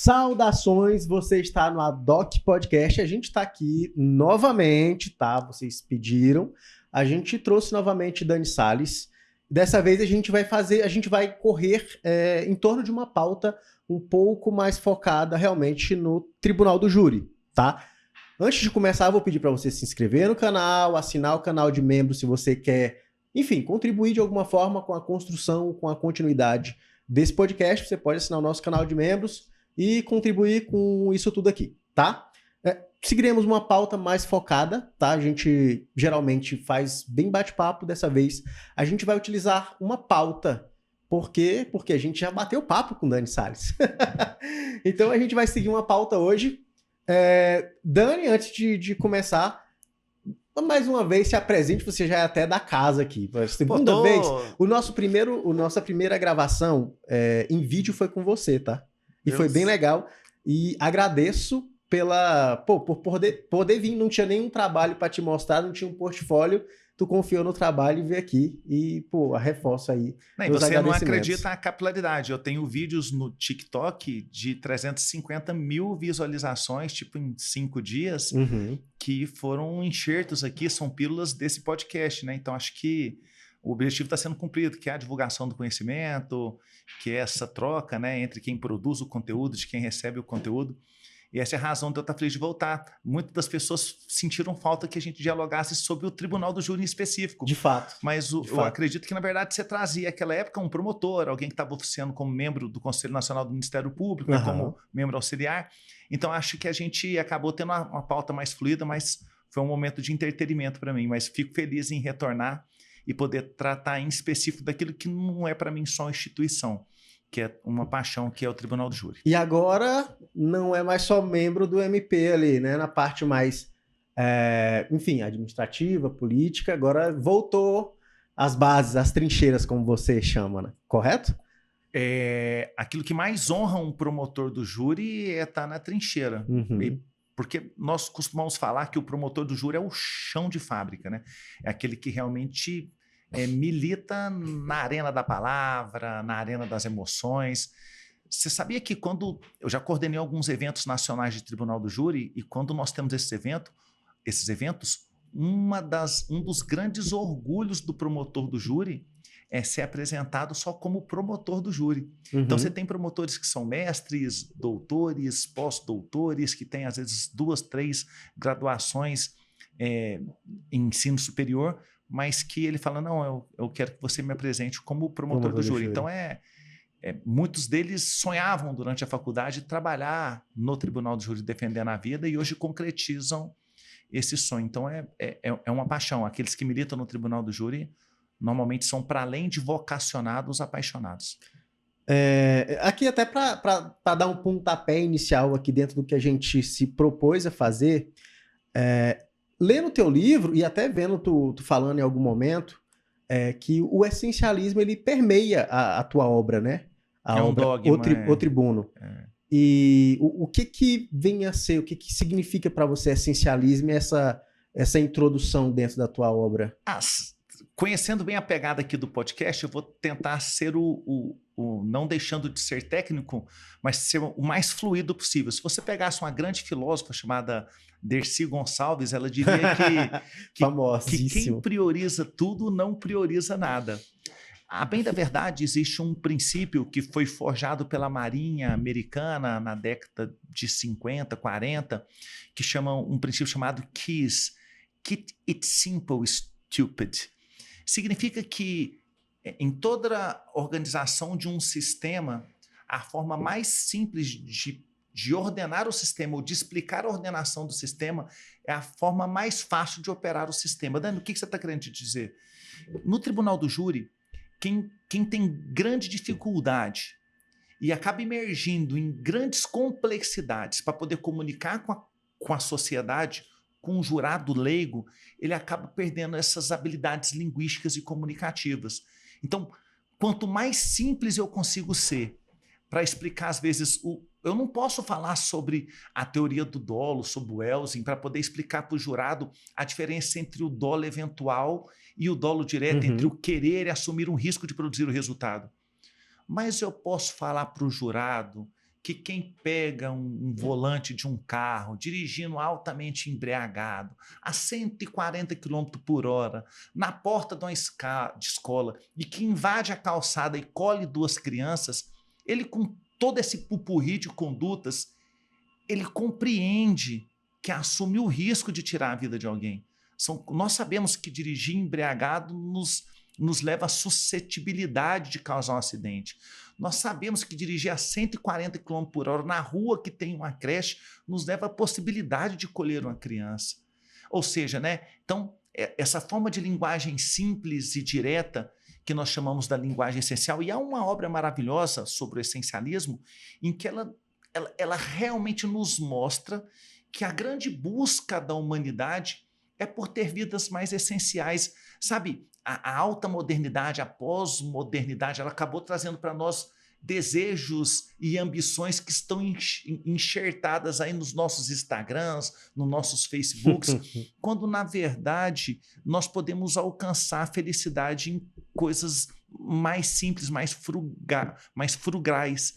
Saudações, você está no Adoc Podcast, a gente está aqui novamente, tá? Vocês pediram, a gente trouxe novamente Dani Salles. Dessa vez a gente vai correr em torno de uma pauta um pouco mais focada realmente no Tribunal do Júri, tá? Antes de começar, eu vou pedir para você se inscrever no canal, assinar o canal de membro se você quer, enfim, contribuir de alguma forma com a construção, com a continuidade desse podcast. Você pode assinar o nosso canal de membros e contribuir com isso tudo aqui, tá? Seguiremos uma pauta mais focada, tá? A gente geralmente faz bem bate-papo. Dessa vez a gente vai utilizar uma pauta. Por quê? Porque a gente já bateu papo com Dani Salles. Então a gente vai seguir uma pauta hoje. Dani, antes de começar, mais uma vez se apresente, você já é até da casa aqui. Segunda vez, nossa primeira gravação em vídeo foi com você, tá? E foi bem legal. E agradeço por poder vir. Não tinha nenhum trabalho para te mostrar, não tinha um portfólio. Tu confiou no trabalho e veio aqui. E, reforço aí. Não, e você não acredita na capilaridade. Eu tenho vídeos no TikTok de 350 mil visualizações, tipo em 5 dias, que foram enxertos aqui, são pílulas desse podcast, né? Então, acho que o objetivo está sendo cumprido, que é a divulgação do conhecimento, que é essa troca, né, entre quem produz o conteúdo, de quem recebe o conteúdo. E essa é a razão de eu estar feliz de voltar. Muitas das pessoas sentiram falta que a gente dialogasse sobre o Tribunal do Júri em específico. De fato. Mas eu acredito que, na verdade, você trazia naquela época um promotor, alguém que estava oficiando como membro do Conselho Nacional do Ministério Público, né, como membro auxiliar. Então, acho que a gente acabou tendo uma pauta mais fluida, mas foi um momento de entretenimento para mim. Mas fico feliz em retornar e poder tratar em específico daquilo que não é para mim só uma instituição, que é uma paixão, que é o Tribunal do Júri. E agora não é mais só membro do MP ali, né? Na parte mais, enfim, administrativa, política, agora voltou às bases, às trincheiras, como você chama, né? Correto? Aquilo que mais honra um promotor do júri é estar na trincheira. Porque nós costumamos falar que o promotor do júri é o chão de fábrica, né? É aquele que realmente milita na arena da palavra, na arena das emoções. Você sabia que quando eu já coordenei alguns eventos nacionais de Tribunal do Júri, e quando nós temos esses eventos, um dos grandes orgulhos do promotor do júri é ser apresentado só como promotor do júri. Então, você tem promotores que são mestres, doutores, pós-doutores, que têm, às vezes, 2, 3 graduações em ensino superior, mas que ele fala, não, eu quero que você me apresente como promotor do júri. Então, muitos deles sonhavam durante a faculdade trabalhar no Tribunal do Júri defendendo a vida e hoje concretizam esse sonho. Então, é uma paixão. Aqueles que militam no Tribunal do Júri normalmente são, para além de vocacionados, apaixonados. Aqui até para dar um pontapé inicial aqui dentro do que a gente se propôs a fazer, lendo o teu livro e até vendo tu falando em algum momento, que o essencialismo ele permeia a tua obra, né? A obra, dogma. O Tribuno. E o que vem a ser, o que significa para você essencialismo e essa introdução dentro da tua obra? Conhecendo bem a pegada aqui do podcast, eu vou tentar ser não deixando de ser técnico, mas ser o mais fluido possível. Se você pegasse uma grande filósofa chamada Dercy Gonçalves, ela diria que quem prioriza tudo não prioriza nada. A bem da verdade, existe um princípio que foi forjado pela Marinha Americana na década de 50, 40, que chama um princípio chamado KISS. Keep it simple, stupid. Significa que em toda organização de um sistema, a forma mais simples de ordenar o sistema ou de explicar a ordenação do sistema é a forma mais fácil de operar o sistema. Dani, o que você está querendo dizer? No Tribunal do Júri, quem tem grande dificuldade e acaba emergindo em grandes complexidades para poder comunicar com a sociedade, com um jurado leigo, ele acaba perdendo essas habilidades linguísticas e comunicativas. Então, quanto mais simples eu consigo ser para explicar, às vezes, eu não posso falar sobre a teoria do dolo, sobre o Welsing, para poder explicar para o jurado a diferença entre o dolo eventual e o dolo direto, entre o querer e assumir um risco de produzir o resultado. Mas eu posso falar para o jurado que quem pega um volante de um carro, dirigindo altamente embriagado, a 140 km por hora, na porta de uma de escola, e que invade a calçada e colhe 2 crianças, ele, com todo esse pupurri de condutas, ele compreende que assume o risco de tirar a vida de alguém. Nós sabemos que dirigir embriagado nos leva à suscetibilidade de causar um acidente. Nós sabemos que dirigir a 140 km por hora na rua que tem uma creche nos leva à possibilidade de colher uma criança. Ou seja, né? Então, essa forma de linguagem simples e direta que nós chamamos da linguagem essencial, e há uma obra maravilhosa sobre o essencialismo em que ela realmente nos mostra que a grande busca da humanidade é por ter vidas mais essenciais. Sabe, a alta modernidade, a pós-modernidade, ela acabou trazendo para nós desejos e ambições que estão enxertadas aí nos nossos Instagrams, nos nossos Facebooks, quando, na verdade, nós podemos alcançar a felicidade em coisas mais simples, mais frugais,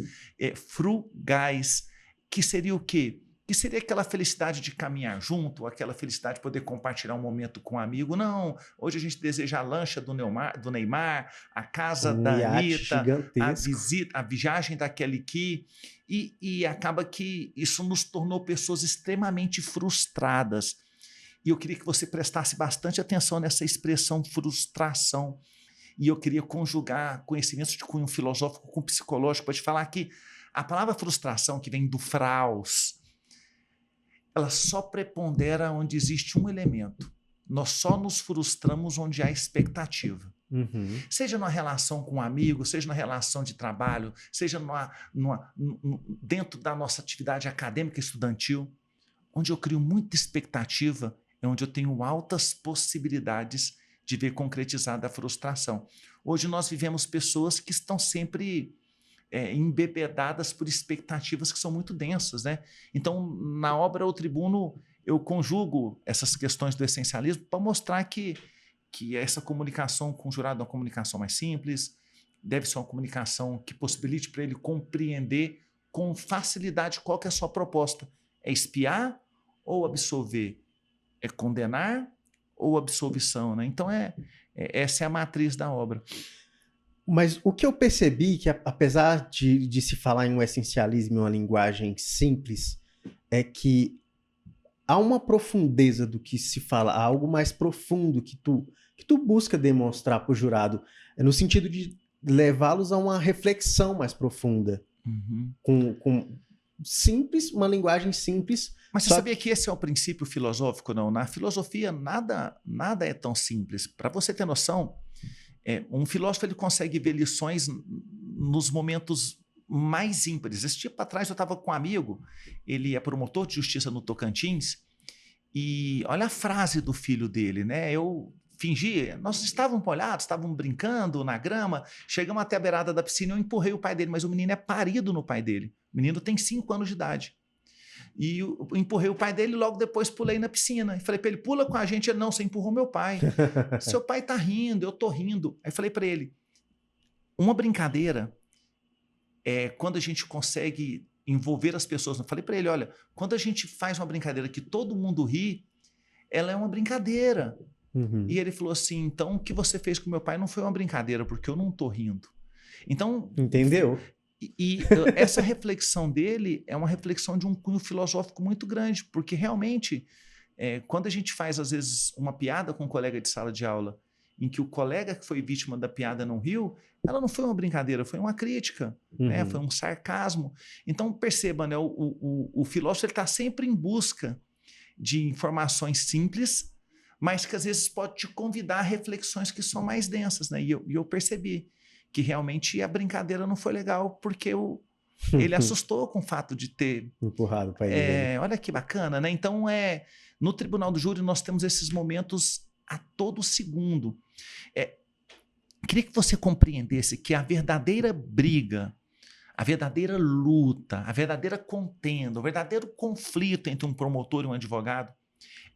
que seria o quê? Que seria aquela felicidade de caminhar junto, aquela felicidade de poder compartilhar um momento com um amigo. Não, hoje a gente deseja a lancha do Neymar, a casa da Anitta, a viagem da Kelly Key, e acaba que isso nos tornou pessoas extremamente frustradas. E eu queria que você prestasse bastante atenção nessa expressão frustração. E eu queria conjugar conhecimentos de cunho filosófico com psicológico para te falar que a palavra frustração, que vem do fraus, ela só prepondera onde existe um elemento. Nós só nos frustramos onde há expectativa. Uhum. Seja numa relação com um amigo, seja na relação de trabalho, seja dentro da nossa atividade acadêmica estudantil, onde eu crio muita expectativa, é onde eu tenho altas possibilidades de ver concretizada a frustração. Hoje nós vivemos pessoas que estão sempre embebedadas por expectativas que são muito densas, né? Então, na obra O Tribuno, eu conjugo essas questões do essencialismo para mostrar que essa comunicação com o jurado é uma comunicação mais simples, deve ser uma comunicação que possibilite para ele compreender com facilidade qual que é a sua proposta. É espiar ou absolver? É condenar ou absolvição, né? Então, essa é a matriz da obra. Mas o que eu percebi, que apesar de se falar em um essencialismo e uma linguagem simples, é que há uma profundeza do que se fala, há algo mais profundo que tu busca demonstrar para o jurado, no sentido de levá-los a uma reflexão mais profunda, com simples, uma linguagem simples. Mas você sabia que esse é o princípio filosófico, não? Na filosofia, nada é tão simples. Para você ter noção, um filósofo ele consegue ver lições nos momentos mais ímpares. Esse tempo atrás eu estava com um amigo, ele é promotor de justiça no Tocantins, e olha a frase do filho dele, né? Eu fingi, nós estávamos molhados, estávamos brincando na grama, chegamos até a beirada da piscina, eu empurrei o pai dele, mas o menino é parido no pai dele. O menino tem 5 anos de idade. E eu empurrei o pai dele e logo depois pulei na piscina. E falei para ele, pula com a gente. Ele, não, você empurrou meu pai. Seu pai tá rindo, eu tô rindo. Aí falei para ele, uma brincadeira é quando a gente consegue envolver as pessoas. Eu falei para ele, olha, quando a gente faz uma brincadeira que todo mundo ri, ela é uma brincadeira. Uhum. E ele falou assim, então o que você fez com meu pai não foi uma brincadeira, porque eu não tô rindo. Então... Entendeu? E essa reflexão dele é uma reflexão de um cunho filosófico muito grande, porque realmente, quando a gente faz, às vezes, uma piada com um colega de sala de aula, em que o colega que foi vítima da piada não riu, ela não foi uma brincadeira, foi uma crítica, né? Foi um sarcasmo. Então, perceba, né? O filósofo está sempre em busca de informações simples, mas que às vezes pode te convidar a reflexões que são mais densas, né? E eu percebi que realmente a brincadeira não foi legal, porque ele assustou com o fato de ter... empurrado o pai dele. Olha que bacana, né? Então, no Tribunal do Júri, nós temos esses momentos a todo segundo. Queria que você compreendesse que a verdadeira briga, a verdadeira luta, a verdadeira contenda, o verdadeiro conflito entre um promotor e um advogado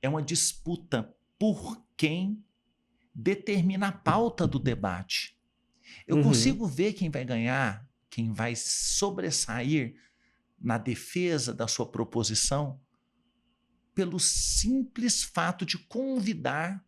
é uma disputa por quem determina a pauta do debate. Eu consigo ver quem vai ganhar, quem vai sobressair na defesa da sua proposição pelo simples fato de convidar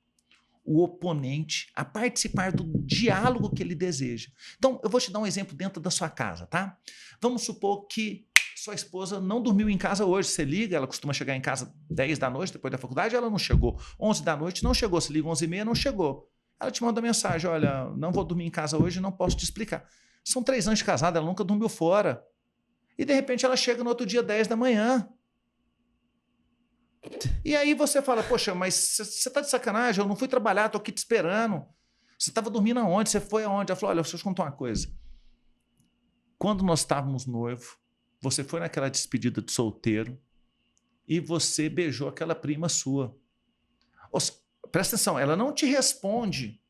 o oponente a participar do diálogo que ele deseja. Então, eu vou te dar um exemplo dentro da sua casa, tá? Vamos supor que sua esposa não dormiu em casa hoje. Você liga, ela costuma chegar em casa 10 da noite, depois da faculdade, ela não chegou. 11 da noite, não chegou. Você liga 11h30, não chegou. Ela te manda mensagem, olha, não vou dormir em casa hoje, não posso te explicar. São 3 anos de casada, ela nunca dormiu fora. E, de repente, ela chega no outro dia, 10 da manhã. E aí você fala, poxa, mas você tá de sacanagem, eu não fui trabalhar, tô aqui te esperando. Você estava dormindo aonde? Você foi aonde? Ela falou, olha, deixa eu te contar uma coisa. Quando nós estávamos noivos, você foi naquela despedida de solteiro e você beijou aquela prima sua. Presta atenção, ela não te responde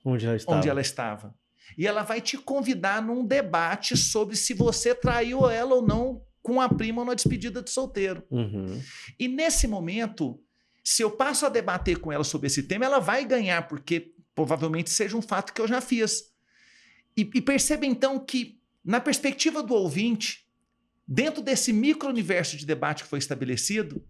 onde ela estava. E ela vai te convidar num debate sobre se você traiu ela ou não com a prima na despedida de solteiro. Uhum. E nesse momento, se eu passo a debater com ela sobre esse tema, ela vai ganhar, porque provavelmente seja um fato que eu já fiz. E perceba então que, na perspectiva do ouvinte, dentro desse micro-universo de debate que foi estabelecido,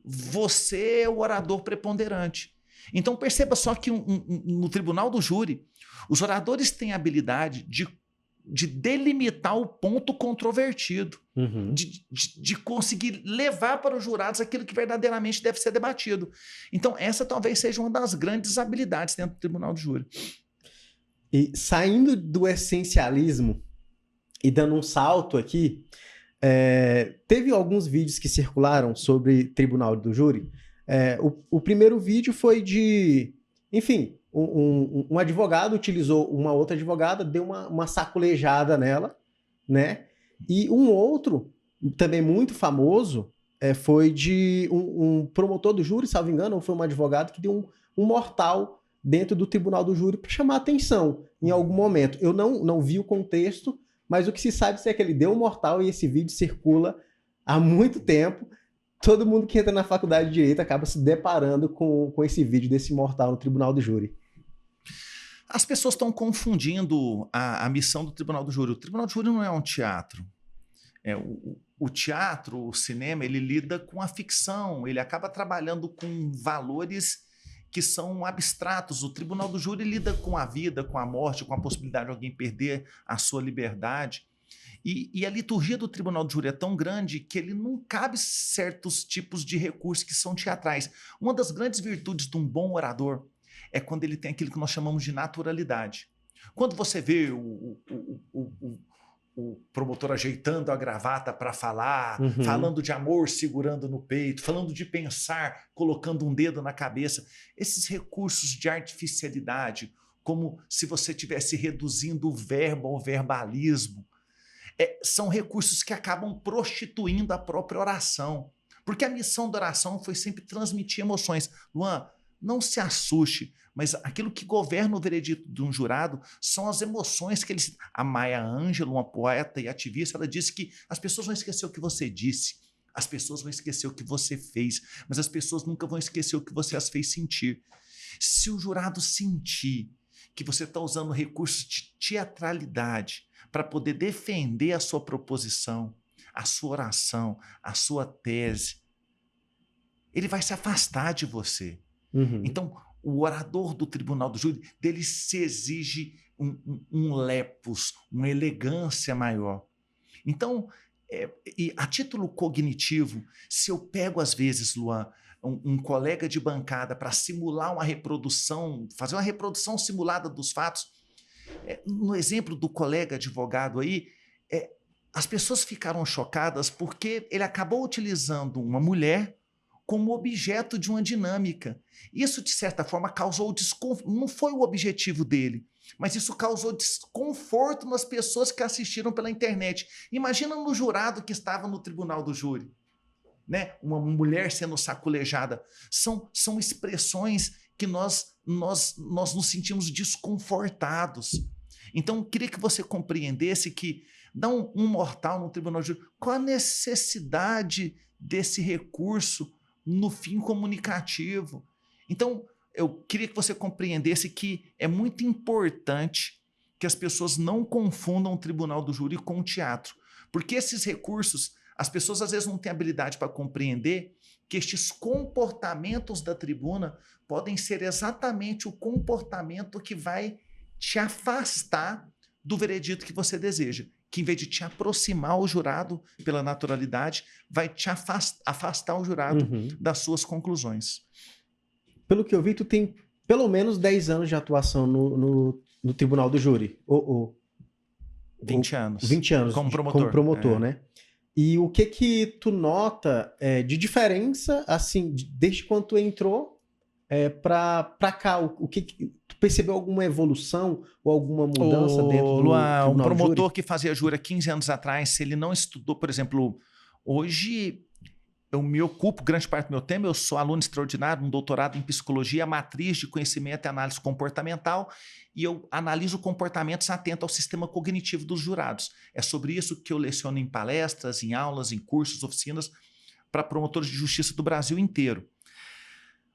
você é o orador preponderante. Então perceba só que no tribunal do júri, os oradores têm a habilidade de delimitar o ponto controvertido, uhum. de conseguir levar para os jurados aquilo que verdadeiramente deve ser debatido. Então essa talvez seja uma das grandes habilidades dentro do tribunal do júri. E saindo do essencialismo e dando um salto aqui, teve alguns vídeos que circularam sobre tribunal do júri. O primeiro vídeo foi de, enfim, um advogado utilizou uma outra advogada, deu uma sacolejada nela, né? E um outro, também muito famoso, foi de um promotor do júri, salvo engano, ou foi um advogado que deu um mortal dentro do tribunal do júri para chamar atenção em algum momento. Eu não vi o contexto, mas o que se sabe é que ele deu um mortal e esse vídeo circula há muito tempo. Todo mundo que entra na faculdade de Direito acaba se deparando com esse vídeo desse mortal no tribunal do júri. As pessoas estão confundindo a missão do tribunal do júri. O tribunal do júri não é um teatro. O teatro, o cinema, ele lida com a ficção, ele acaba trabalhando com valores que são abstratos. O tribunal do júri lida com a vida, com a morte, com a possibilidade de alguém perder a sua liberdade. E a liturgia do tribunal do júri é tão grande que ele não cabe certos tipos de recursos que são teatrais. Uma das grandes virtudes de um bom orador é quando ele tem aquilo que nós chamamos de naturalidade. Quando você vê o promotor ajeitando a gravata para falar, uhum. falando de amor segurando no peito, falando de pensar, colocando um dedo na cabeça, esses recursos de artificialidade, como se você estivesse reduzindo o verbo ao verbalismo, são recursos que acabam prostituindo a própria oração. Porque a missão da oração foi sempre transmitir emoções. Luan, não se assuste, mas aquilo que governa o veredito de um jurado são as emoções que eles... A Maya Angelou, uma poeta e ativista, ela disse que as pessoas vão esquecer o que você disse, as pessoas vão esquecer o que você fez, mas as pessoas nunca vão esquecer o que você as fez sentir. Se o jurado sentir que você está usando recursos de teatralidade para poder defender a sua proposição, a sua oração, a sua tese, ele vai se afastar de você. Uhum. Então, o orador do tribunal do júri, dele se exige um lepus, uma elegância maior. Então, e a título cognitivo, se eu pego às vezes, Luan, um colega de bancada para simular uma reprodução, fazer uma reprodução simulada dos fatos, no exemplo do colega advogado aí, as pessoas ficaram chocadas porque ele acabou utilizando uma mulher como objeto de uma dinâmica. Isso, de certa forma, causou desconforto. Não foi o objetivo dele, mas isso causou desconforto nas pessoas que assistiram pela internet. Imagina no jurado que estava no tribunal do júri, né? Uma mulher sendo sacolejada. São expressões que nós nos sentimos desconfortados. Então, eu queria que você compreendesse que dar um mortal no tribunal de júri, qual a necessidade desse recurso no fim comunicativo? Então, eu queria que você compreendesse que é muito importante que as pessoas não confundam o tribunal do júri com o teatro, porque esses recursos, As pessoas às vezes não têm habilidade para compreender que estes comportamentos da tribuna podem ser exatamente o comportamento que vai te afastar do veredito que você deseja, que em vez de te aproximar ao jurado pela naturalidade, vai te afastar o jurado das suas conclusões. Pelo que eu vi, tu tem pelo menos 10 anos de atuação no Tribunal do Júri. 20 anos. 20 anos como promotor, como promotor, né? E o que tu nota de diferença, assim, desde quando tu entrou pra cá? O que tu percebeu alguma evolução ou alguma mudança dentro do Luan, Tribunal um promotor do Júri? que fazia júri há 15 anos atrás, se ele não estudou, por exemplo, hoje eu me ocupo grande parte do meu tempo, eu sou aluno extraordinário, um doutorado em psicologia, matriz de conhecimento e análise comportamental, e eu analiso comportamentos atento ao sistema cognitivo dos jurados. É sobre isso que eu leciono em palestras, em aulas, em cursos, oficinas, para promotores de justiça do Brasil inteiro.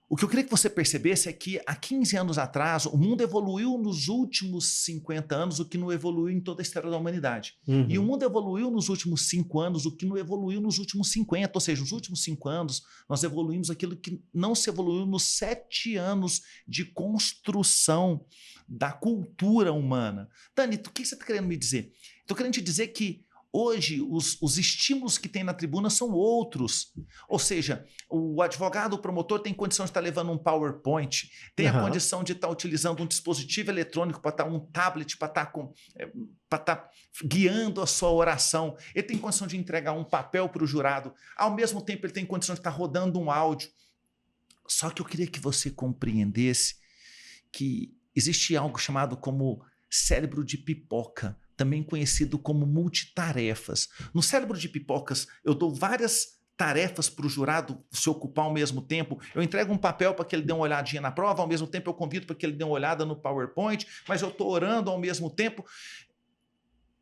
O que eu queria que você percebesse é que há 15 anos atrás, o mundo evoluiu nos últimos 50 anos o que não evoluiu em toda a história da humanidade. E o mundo evoluiu nos últimos 5 anos o que não evoluiu nos últimos 50. Ou seja, nos últimos 5 anos, nós evoluímos aquilo que não se evoluiu nos 7 anos de construção da cultura humana. Dani, o que você está querendo me dizer? Estou querendo te dizer que hoje, os estímulos que tem na tribuna são outros. Ou seja, o advogado, o promotor tem condição de estar levando um PowerPoint, tem a condição de estar utilizando um dispositivo eletrônico para estar um tablet, para estar guiando a sua oração. Ele tem condição de entregar um papel para o jurado. Ao mesmo tempo, ele tem condição de estar rodando um áudio. Só que eu queria que você compreendesse que existe algo chamado como cérebro de pipoca, também conhecido como multitarefas. No cérebro de pipocas, eu dou várias tarefas para o jurado se ocupar ao mesmo tempo. Eu entrego um papel para que ele dê uma olhadinha na prova, ao mesmo tempo eu convido para que ele dê uma olhada no PowerPoint, mas eu estou orando ao mesmo tempo.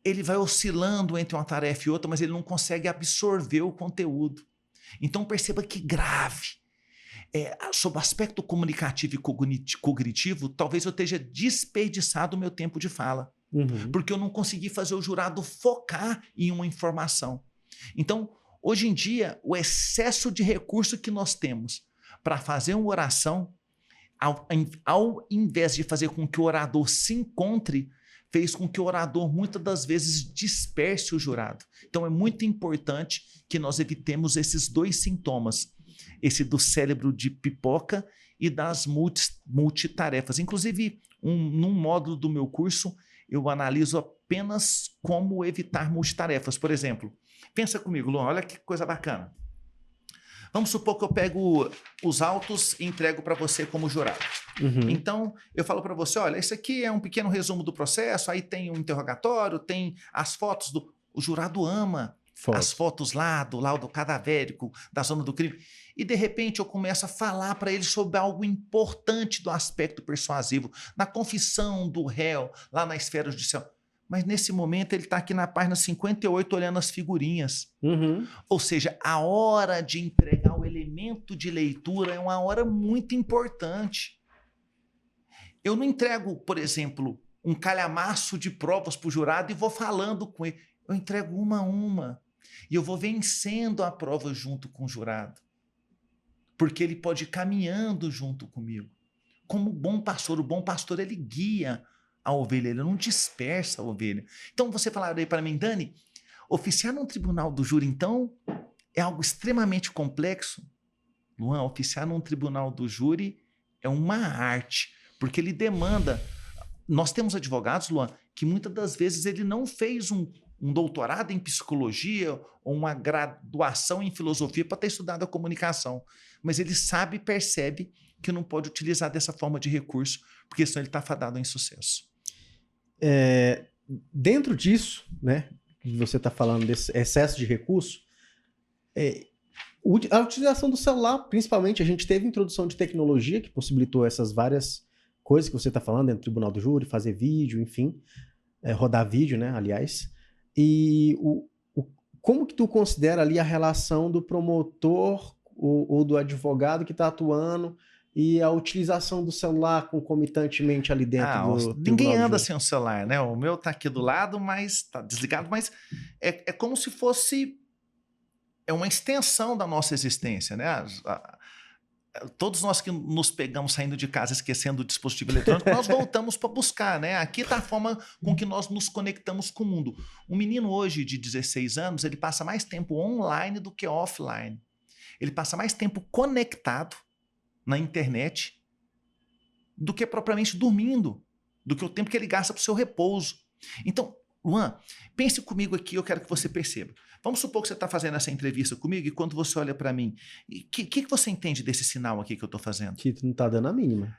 Ele vai oscilando entre uma tarefa e outra, mas ele não consegue absorver o conteúdo. Então perceba que grave. Sob o aspecto comunicativo e cognitivo, talvez eu esteja desperdiçado o meu tempo de fala. Porque eu não consegui fazer o jurado focar em uma informação. Então, hoje em dia, o excesso de recurso que nós temos para fazer uma oração, ao invés de fazer com que o orador se encontre, fez com que o orador muitas das vezes disperse o jurado. Então, é muito importante que nós evitemos esses 2 sintomas, esse do cérebro de pipoca e das multitarefas. Inclusive, num módulo do meu curso, eu analiso apenas como evitar multitarefas. Por exemplo, pensa comigo, Luan, olha que coisa bacana. Vamos supor que eu pego os autos e entrego para você como jurado. Então, eu falo para você, olha, esse aqui é um pequeno resumo do processo, aí tem um interrogatório, tem as fotos do... O jurado ama as fotos lá do laudo cadavérico, da zona do crime. E, de repente, eu começo a falar para ele sobre algo importante do aspecto persuasivo, na confissão do réu, lá na esfera judicial. Mas, nesse momento, ele está aqui na página 58 olhando as figurinhas. Ou seja, a hora de entregar o elemento de leitura é uma hora muito importante. Eu não entrego, por exemplo, um calhamaço de provas para o jurado e vou falando com ele. Eu entrego uma a uma. E eu vou vencendo a prova junto com o jurado. Porque ele pode ir caminhando junto comigo. Como bom pastor, o bom pastor ele guia a ovelha, ele não dispersa a ovelha. Então você falaria para mim, Dani, oficiar num tribunal do júri, então, é algo extremamente complexo? Luan, oficiar num tribunal do júri é uma arte, porque ele demanda... Nós temos advogados, Luan, que muitas das vezes ele não fez um doutorado em psicologia ou uma graduação em filosofia para ter estudado a comunicação. Mas ele sabe e percebe que não pode utilizar dessa forma de recurso, porque senão ele está fadado em sucesso. Dentro disso, né, que você está falando desse excesso de recurso, a utilização do celular, principalmente, a gente teve introdução de tecnologia que possibilitou essas várias coisas que você está falando dentro do Tribunal do Júri, fazer vídeo, enfim, rodar vídeo, né, aliás. E como que tu considera ali a relação do promotor ou do advogado que está atuando e a utilização do celular concomitantemente ali dentro do ninguém anda sem o celular, né? O meu tá aqui do lado, mas tá desligado, mas é como se fosse é uma extensão da nossa existência, né? Todos nós que nos pegamos saindo de casa esquecendo o dispositivo eletrônico, nós voltamos para buscar, né? Aqui está a forma com que nós nos conectamos com o mundo. Um menino hoje de 16 anos, ele passa mais tempo online do que offline. Ele passa mais tempo conectado na internet do que propriamente dormindo, do que o tempo que ele gasta para o seu repouso. Então, Luan, pense comigo aqui, eu quero que você perceba. Vamos supor que você está fazendo essa entrevista comigo e quando você olha para mim, o que você entende desse sinal aqui que eu estou fazendo? Que tu não tá dando a mínima.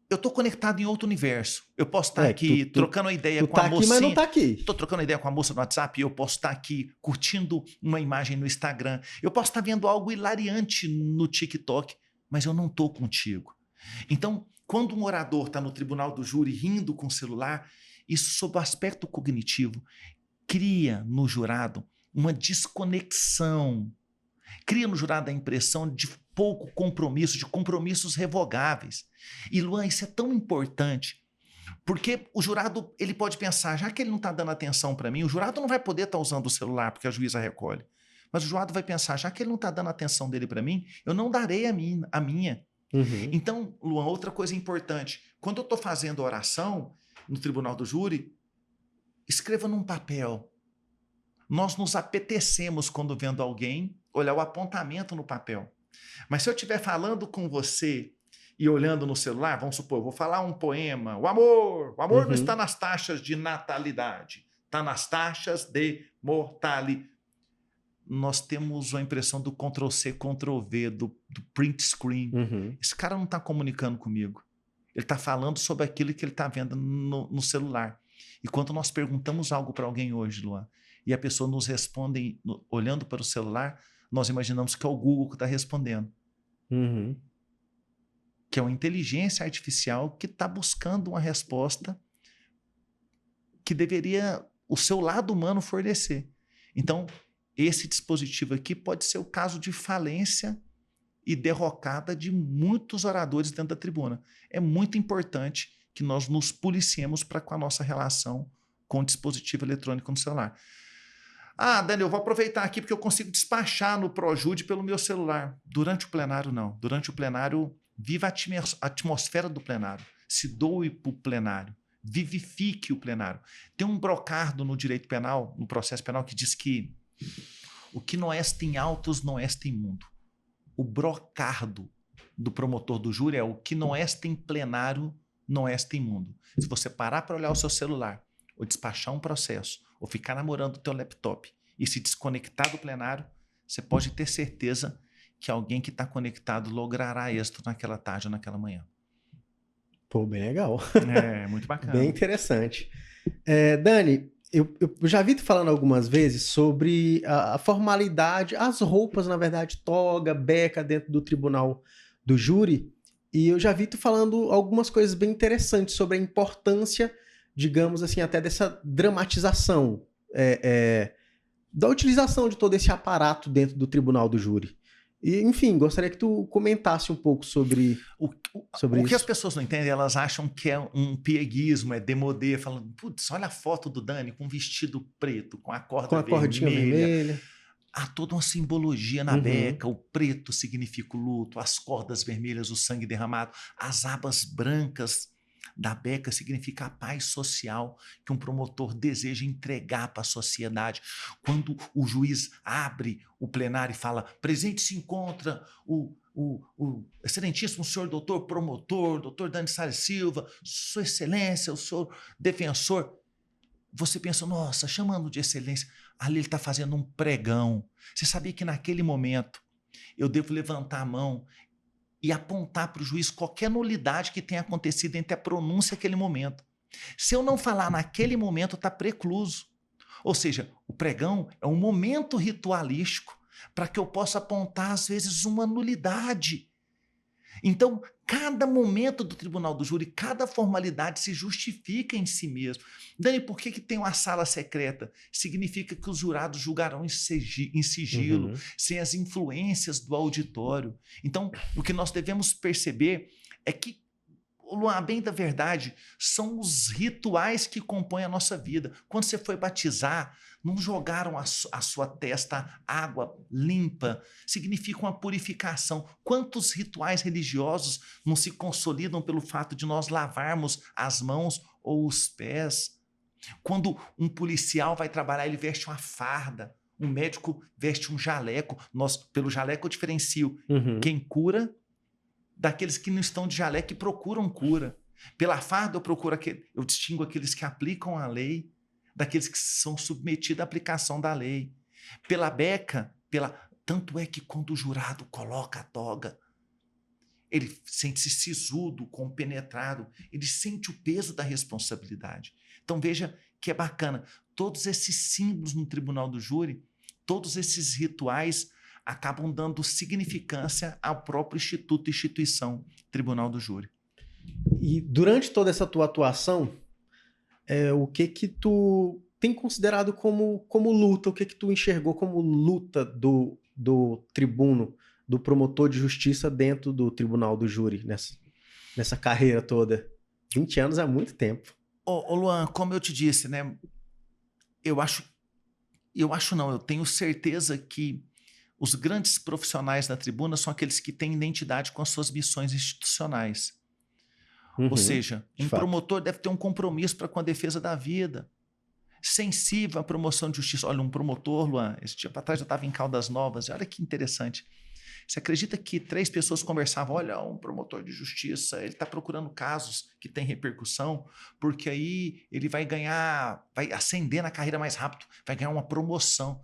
Eu estou conectado em outro universo. Eu posso estar aqui trocando uma ideia com a mocinha. Tu tá aqui, mas não tá aqui. Estou trocando ideia com a moça no WhatsApp. Eu posso estar aqui curtindo uma imagem no Instagram. Eu posso estar vendo algo hilariante no TikTok, mas eu não estou contigo. Então, quando um orador está no tribunal do júri rindo com o celular, isso, sob o aspecto cognitivo, cria no jurado uma desconexão. Cria no jurado a impressão de pouco compromisso, de compromissos revogáveis. E, Luan, isso é tão importante, porque o jurado ele pode pensar, já que ele não está dando atenção para mim, o jurado não vai poder estar usando o celular porque a juíza recolhe. Mas o jurado vai pensar, já que ele não está dando atenção dele para mim, eu não darei a minha. Uhum. Então, Luan, outra coisa importante, quando eu estou fazendo oração no tribunal do júri, escreva num papel. Nós nos apetecemos, quando vendo alguém, olhar o apontamento no papel. Mas se eu estiver falando com você e olhando no celular, vamos supor, eu vou falar um poema, o amor não está nas taxas de natalidade, está nas taxas de mortalidade. Nós temos a impressão do Ctrl+C, Ctrl+V, do print screen. Uhum. Esse cara não está comunicando comigo. Ele está falando sobre aquilo que ele está vendo no celular. E quando nós perguntamos algo para alguém hoje, Luan, e a pessoa nos responde olhando para o celular, nós imaginamos que é o Google que está respondendo. Uhum. Que é uma inteligência artificial que está buscando uma resposta que deveria o seu lado humano fornecer. Então, esse dispositivo aqui pode ser o caso de falência e derrocada de muitos oradores dentro da tribuna. É muito importante que nós nos policiemos para com a nossa relação com o dispositivo eletrônico no celular. Ah, Daniel, eu vou aproveitar aqui porque eu consigo despachar no Projude pelo meu celular. Durante o plenário, não. Durante o plenário, viva a atmosfera do plenário. Se doe para o plenário. Vivifique o plenário. Tem um brocardo no direito penal, no processo penal, que diz que o que não est em autos, não est em mundo. O brocardo do promotor do júri é o que não est em plenário, não est em mundo. Se você parar para olhar o seu celular, ou despachar um processo, ou ficar namorando o teu laptop e se desconectar do plenário, você pode ter certeza que alguém que está conectado logrará êxito naquela tarde ou naquela manhã. Pô, bem legal. É, muito bacana. Bem interessante. Dani, eu já vi tu falando algumas vezes sobre a formalidade, as roupas, na verdade, toga, beca dentro do tribunal do júri, e eu já vi tu falando algumas coisas bem interessantes sobre a importância, digamos assim, até dessa dramatização, da utilização de todo esse aparato dentro do tribunal do júri. E, enfim, gostaria que tu comentasse um pouco sobre isso. O que as pessoas não entendem, elas acham que é um pieguismo, é demodê, falando, putz, olha a foto do Dani com um vestido preto, com a corda vermelha. Cordinha vermelha. Há toda uma simbologia na beca, o preto significa o luto, as cordas vermelhas, o sangue derramado, as abas brancas da beca significa a paz social que um promotor deseja entregar para a sociedade. Quando o juiz abre o plenário e fala, presente se encontra o excelentíssimo senhor doutor promotor, doutor Dani Salles Silva, sua excelência, o senhor defensor, você pensa, nossa, chamando de excelência, ali ele está fazendo um pregão. Você sabia que naquele momento eu devo levantar a mão e apontar para o juiz qualquer nulidade que tenha acontecido entre a pronúncia e aquele momento. Se eu não falar naquele momento, está precluso. Ou seja, o pregão é um momento ritualístico para que eu possa apontar, às vezes, uma nulidade. Então, cada momento do tribunal do júri, cada formalidade se justifica em si mesmo. Dani, por que tem uma sala secreta? Significa que os jurados julgarão em sigilo, sem as influências do auditório. Então, o que nós devemos perceber é que Luan, bem da verdade, são os rituais que compõem a nossa vida. Quando você foi batizar, não jogaram a sua testa água limpa, significa uma purificação. Quantos rituais religiosos não se consolidam pelo fato de nós lavarmos as mãos ou os pés? Quando um policial vai trabalhar, ele veste uma farda. Um médico veste um jaleco. Pelo jaleco eu diferencio quem cura daqueles que não estão de jaleco e procuram cura. Pela farda eu distingo aqueles que aplicam a lei daqueles que são submetidos à aplicação da lei. Pela beca, tanto é que quando o jurado coloca a toga, ele sente-se sisudo, compenetrado, ele sente o peso da responsabilidade. Então veja que é bacana. Todos esses símbolos no tribunal do júri, todos esses rituais acabam dando significância ao próprio instituição, tribunal do júri. E durante toda essa tua atuação, o que tu tem considerado como luta? O que tu enxergou como luta do tribuno, do promotor de justiça dentro do tribunal do júri, nessa carreira toda? 20 anos é muito tempo. Ô Luan, como eu te disse, né? Eu tenho certeza que os grandes profissionais da tribuna são aqueles que têm identidade com as suas missões institucionais. Ou seja, um promotor deve ter um compromisso com a defesa da vida, sensível à promoção de justiça. Olha, um promotor, Luan, esse dia para trás eu estava em Caldas Novas, olha que interessante. Você acredita que 3 pessoas conversavam? Olha, um promotor de justiça, ele está procurando casos que têm repercussão, porque aí ele vai ascender na carreira mais rápido, vai ganhar uma promoção.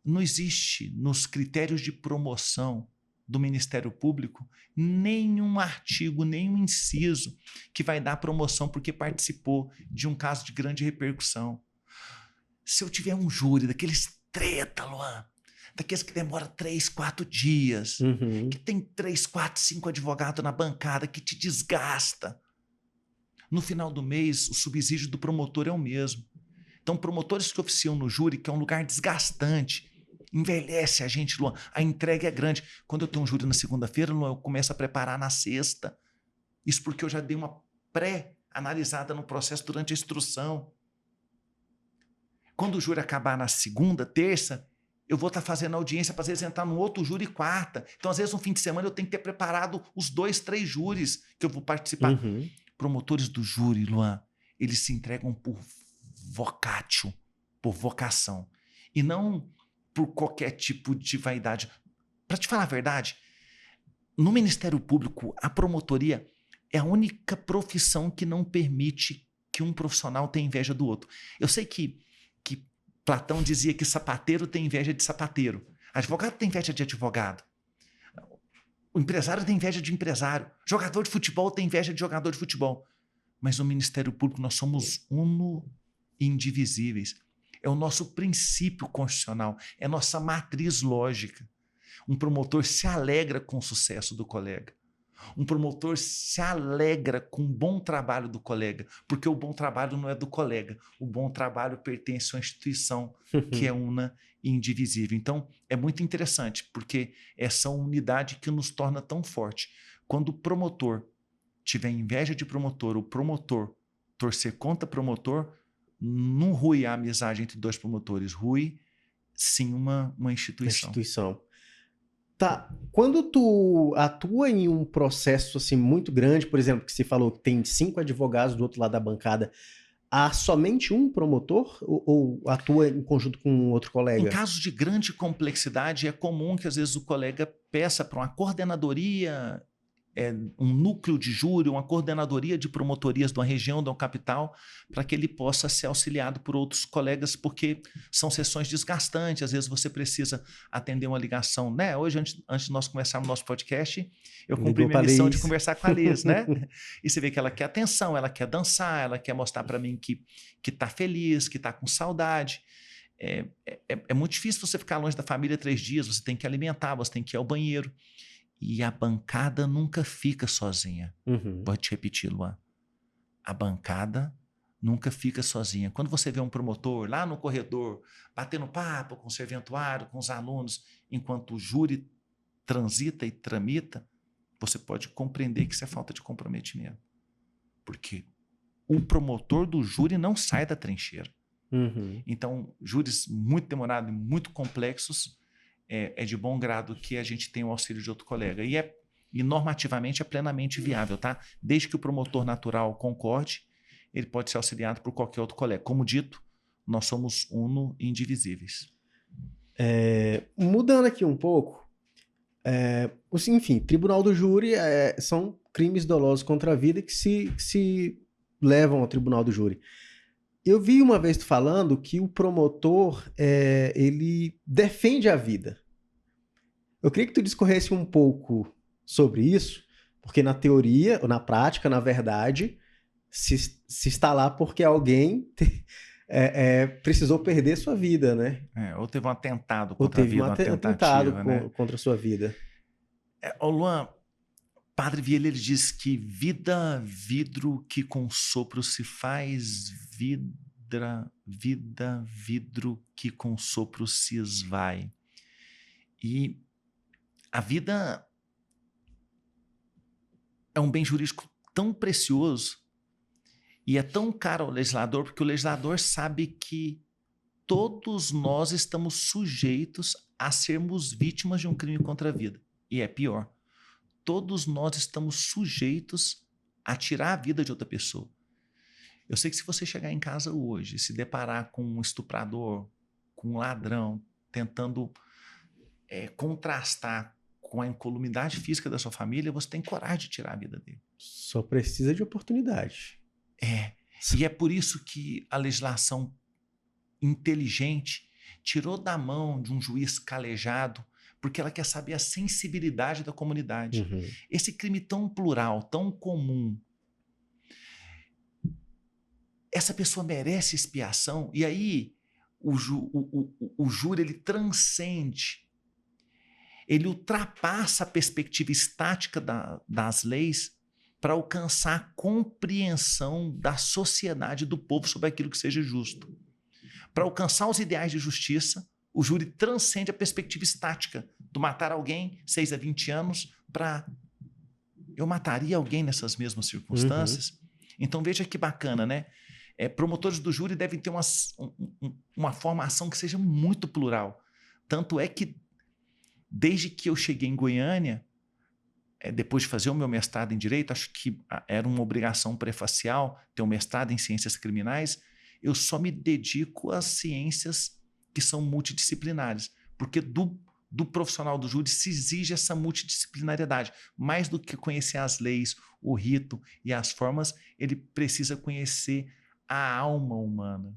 Não existe nos critérios de promoção do Ministério Público nenhum artigo, nenhum inciso que vai dar promoção porque participou de um caso de grande repercussão. Se eu tiver um júri daqueles treta, Luan, daqueles que demora 3, 4 dias, que tem 3, 4, 5 advogados na bancada, que te desgasta. No final do mês, o subsídio do promotor é o mesmo. Então, promotores que oficiam no júri, que é um lugar desgastante, envelhece a gente, Luan. A entrega é grande. Quando eu tenho um júri na segunda-feira, Luan, eu começo a preparar na sexta. Isso porque eu já dei uma pré-analisada no processo durante a instrução. Quando o júri acabar na segunda, terça, eu vou estar fazendo audiência para, às vezes, entrar no outro júri quarta. Então, às vezes, no fim de semana, eu tenho que ter preparado os 2, 3 júris que eu vou participar. Promotores do júri, Luan, eles se entregam por vocatio, por vocação. E não por qualquer tipo de vaidade. Para te falar a verdade, no Ministério Público, a promotoria é a única profissão que não permite que um profissional tenha inveja do outro. Eu sei que Platão dizia que sapateiro tem inveja de sapateiro. Advogado tem inveja de advogado. O empresário tem inveja de empresário. Jogador de futebol tem inveja de jogador de futebol. Mas no Ministério Público nós somos uno e indivisíveis. É o nosso princípio constitucional. É a nossa matriz lógica. Um promotor se alegra com o sucesso do colega. Um promotor se alegra com o bom trabalho do colega, porque o bom trabalho não é do colega, o bom trabalho pertence a uma instituição que é una e indivisível. Então, é muito interessante, porque essa unidade que nos torna tão forte. Quando o promotor tiver inveja de promotor, o promotor torcer contra promotor, não rui a amizade entre 2 promotores, rui sim uma instituição. Tá, quando tu atua em um processo assim muito grande, por exemplo, que você falou que tem 5 advogados do outro lado da bancada, há somente um promotor ou atua em conjunto com outro colega? Em casos de grande complexidade, é comum que às vezes o colega peça para uma coordenadoria, um núcleo de júri, uma coordenadoria de promotorias de uma região, de uma capital, para que ele possa ser auxiliado por outros colegas, porque são sessões desgastantes, às vezes você precisa atender uma ligação, né? Hoje, antes de nós começarmos o nosso podcast, eu cumpri minha missão de conversar com a Liz, né? E você vê que ela quer atenção, ela quer dançar, ela quer mostrar para mim que está feliz, que está com saudade. É muito difícil você ficar longe da família 3 dias, você tem que alimentar, você tem que ir ao banheiro. E a bancada nunca fica sozinha. Vou te repetir, Luan. A bancada nunca fica sozinha. Quando você vê um promotor lá no corredor, batendo papo com o serventuário, com os alunos, enquanto o júri transita e tramita, você pode compreender que isso é falta de comprometimento. Porque o promotor do júri não sai da trincheira. Uhum. Então, júris muito demorados e muito complexos, é de bom grado que a gente tenha o auxílio de outro colega. E normativamente é plenamente viável, tá? Desde que o promotor natural concorde, ele pode ser auxiliado por qualquer outro colega. Como dito, nós somos uno e indivisíveis. Mudando aqui um pouco, enfim, tribunal do júri são crimes dolosos contra a vida que se levam ao tribunal do júri. Eu vi uma vez tu falando que o promotor, ele defende a vida. Eu queria que tu discorresse um pouco sobre isso, porque na teoria, ou na prática, na verdade, se está lá porque alguém precisou perder sua vida, né? Ou teve um atentado Ou contra a teve vida, um uma tentativa, atentado né? contra a sua vida. Ô Luan, Padre Vieira, ele diz que vida, vidro que com sopro se faz, vida, vidro que com sopro se esvai. E a vida é um bem jurídico tão precioso e é tão caro ao legislador, porque o legislador sabe que todos nós estamos sujeitos a sermos vítimas de um crime contra a vida. E é pior, todos nós estamos sujeitos a tirar a vida de outra pessoa. Eu sei que se você chegar em casa hoje e se deparar com um estuprador, com um ladrão, tentando contrastar com a incolumidade física da sua família, você tem coragem de tirar a vida dele. Só precisa de oportunidade. E é por isso que a legislação inteligente tirou da mão de um juiz calejado, porque ela quer saber a sensibilidade da comunidade. Uhum. Esse crime tão plural, tão comum, essa pessoa merece expiação? E aí o júri, ele transcende, ele ultrapassa a perspectiva estática das leis para alcançar a compreensão da sociedade, do povo sobre aquilo que seja justo. Para alcançar os ideais de justiça, o júri transcende a perspectiva estática do matar alguém 6 a 20 anos para eu mataria alguém nessas mesmas circunstâncias. Uhum. Então veja que bacana, né? Promotores do júri devem ter uma formação que seja muito plural. Tanto é que desde que eu cheguei em Goiânia, depois de fazer o meu mestrado em Direito, acho que era uma obrigação prefacial ter um mestrado em Ciências Criminais, eu só me dedico às ciências que são multidisciplinares, porque do profissional do júri se exige essa multidisciplinariedade. Mais do que conhecer as leis, o rito e as formas, ele precisa conhecer a alma humana.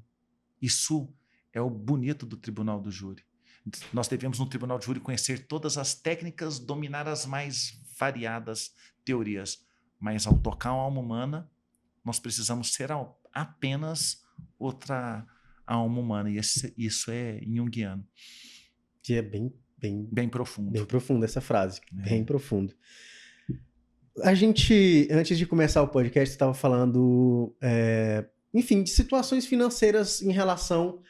Isso é o bonito do tribunal do júri. Nós devemos, no tribunal do júri, conhecer todas as técnicas, dominar as mais variadas teorias. Mas ao tocar a alma humana, nós precisamos ser apenas outra alma humana. E isso é junguiano. Que é bem profundo. Bem profundo essa frase. Bem profundo. A gente, antes de começar o podcast, estava falando, enfim, de situações financeiras em relação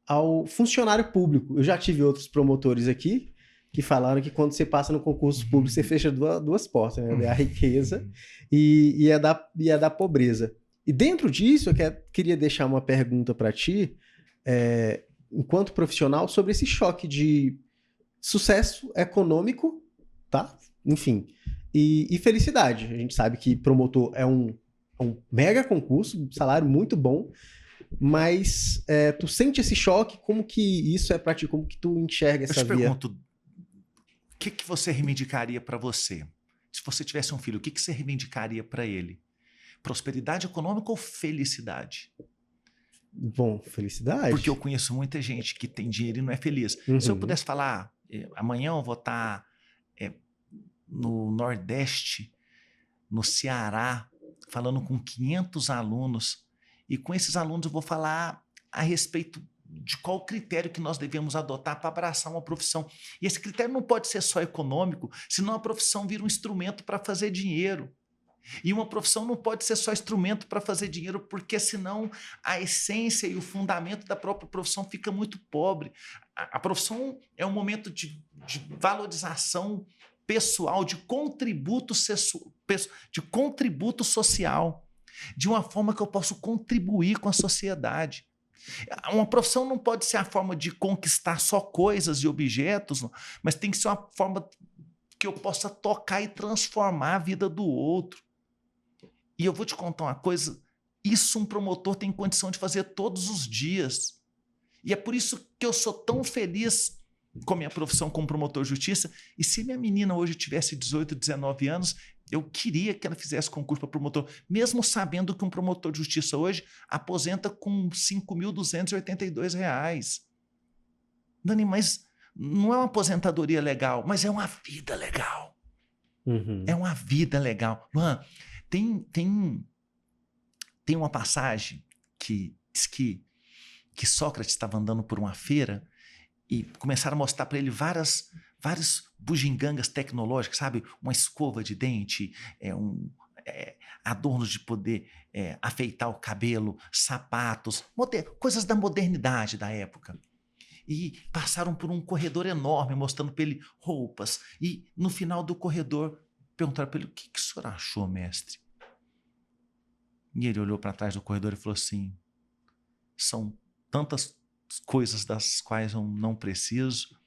ao funcionário público. Eu já tive outros promotores aqui que falaram que quando você passa no concurso público, você fecha duas portas, né? É a riqueza e é da pobreza. E dentro disso, eu queria deixar uma pergunta para ti, enquanto profissional, sobre esse choque de sucesso econômico, tá? Enfim, e felicidade. A gente sabe que promotor é um mega concurso, um salário muito bom, mas tu sente esse choque? Como que isso é pra ti? Como que tu enxerga essa via? Eu te pergunto, o que você reivindicaria para você? Se você tivesse um filho, o que você reivindicaria para ele? Prosperidade econômica ou felicidade? Bom, felicidade. Porque eu conheço muita gente que tem dinheiro e não é feliz. Uhum. Se eu pudesse falar, amanhã eu vou estar no Nordeste, no Ceará, falando com 500 alunos, e com esses alunos eu vou falar a respeito de qual critério que nós devemos adotar para abraçar uma profissão. E esse critério não pode ser só econômico, senão a profissão vira um instrumento para fazer dinheiro. E uma profissão não pode ser só instrumento para fazer dinheiro, porque senão a essência e o fundamento da própria profissão fica muito pobre. A profissão é um momento de valorização pessoal de contributo social, de uma forma que eu posso contribuir com a sociedade. Uma profissão não pode ser a forma de conquistar só coisas e objetos, mas tem que ser uma forma que eu possa tocar e transformar a vida do outro. E eu vou te contar uma coisa, isso um promotor tem condição de fazer todos os dias. E é por isso que eu sou tão feliz com a minha profissão como promotor de justiça. E se minha menina hoje tivesse 18, 19 anos, eu queria que ela fizesse concurso para promotor, mesmo sabendo que um promotor de justiça hoje aposenta com R$ 5.282. Dani, mas não é uma aposentadoria legal, mas é uma vida legal. Uhum. É uma vida legal. Luan, tem uma passagem que diz que Sócrates estava andando por uma feira e começaram a mostrar para ele várias bugigangas tecnológicas, sabe? Uma escova de dente, adornos de poder afeitar o cabelo, sapatos, coisas da modernidade da época. E passaram por um corredor enorme, mostrando para ele roupas. E no final do corredor, perguntaram para ele, o que o senhor achou, mestre? E ele olhou para trás do corredor e falou assim, são tantas coisas das quais eu não preciso.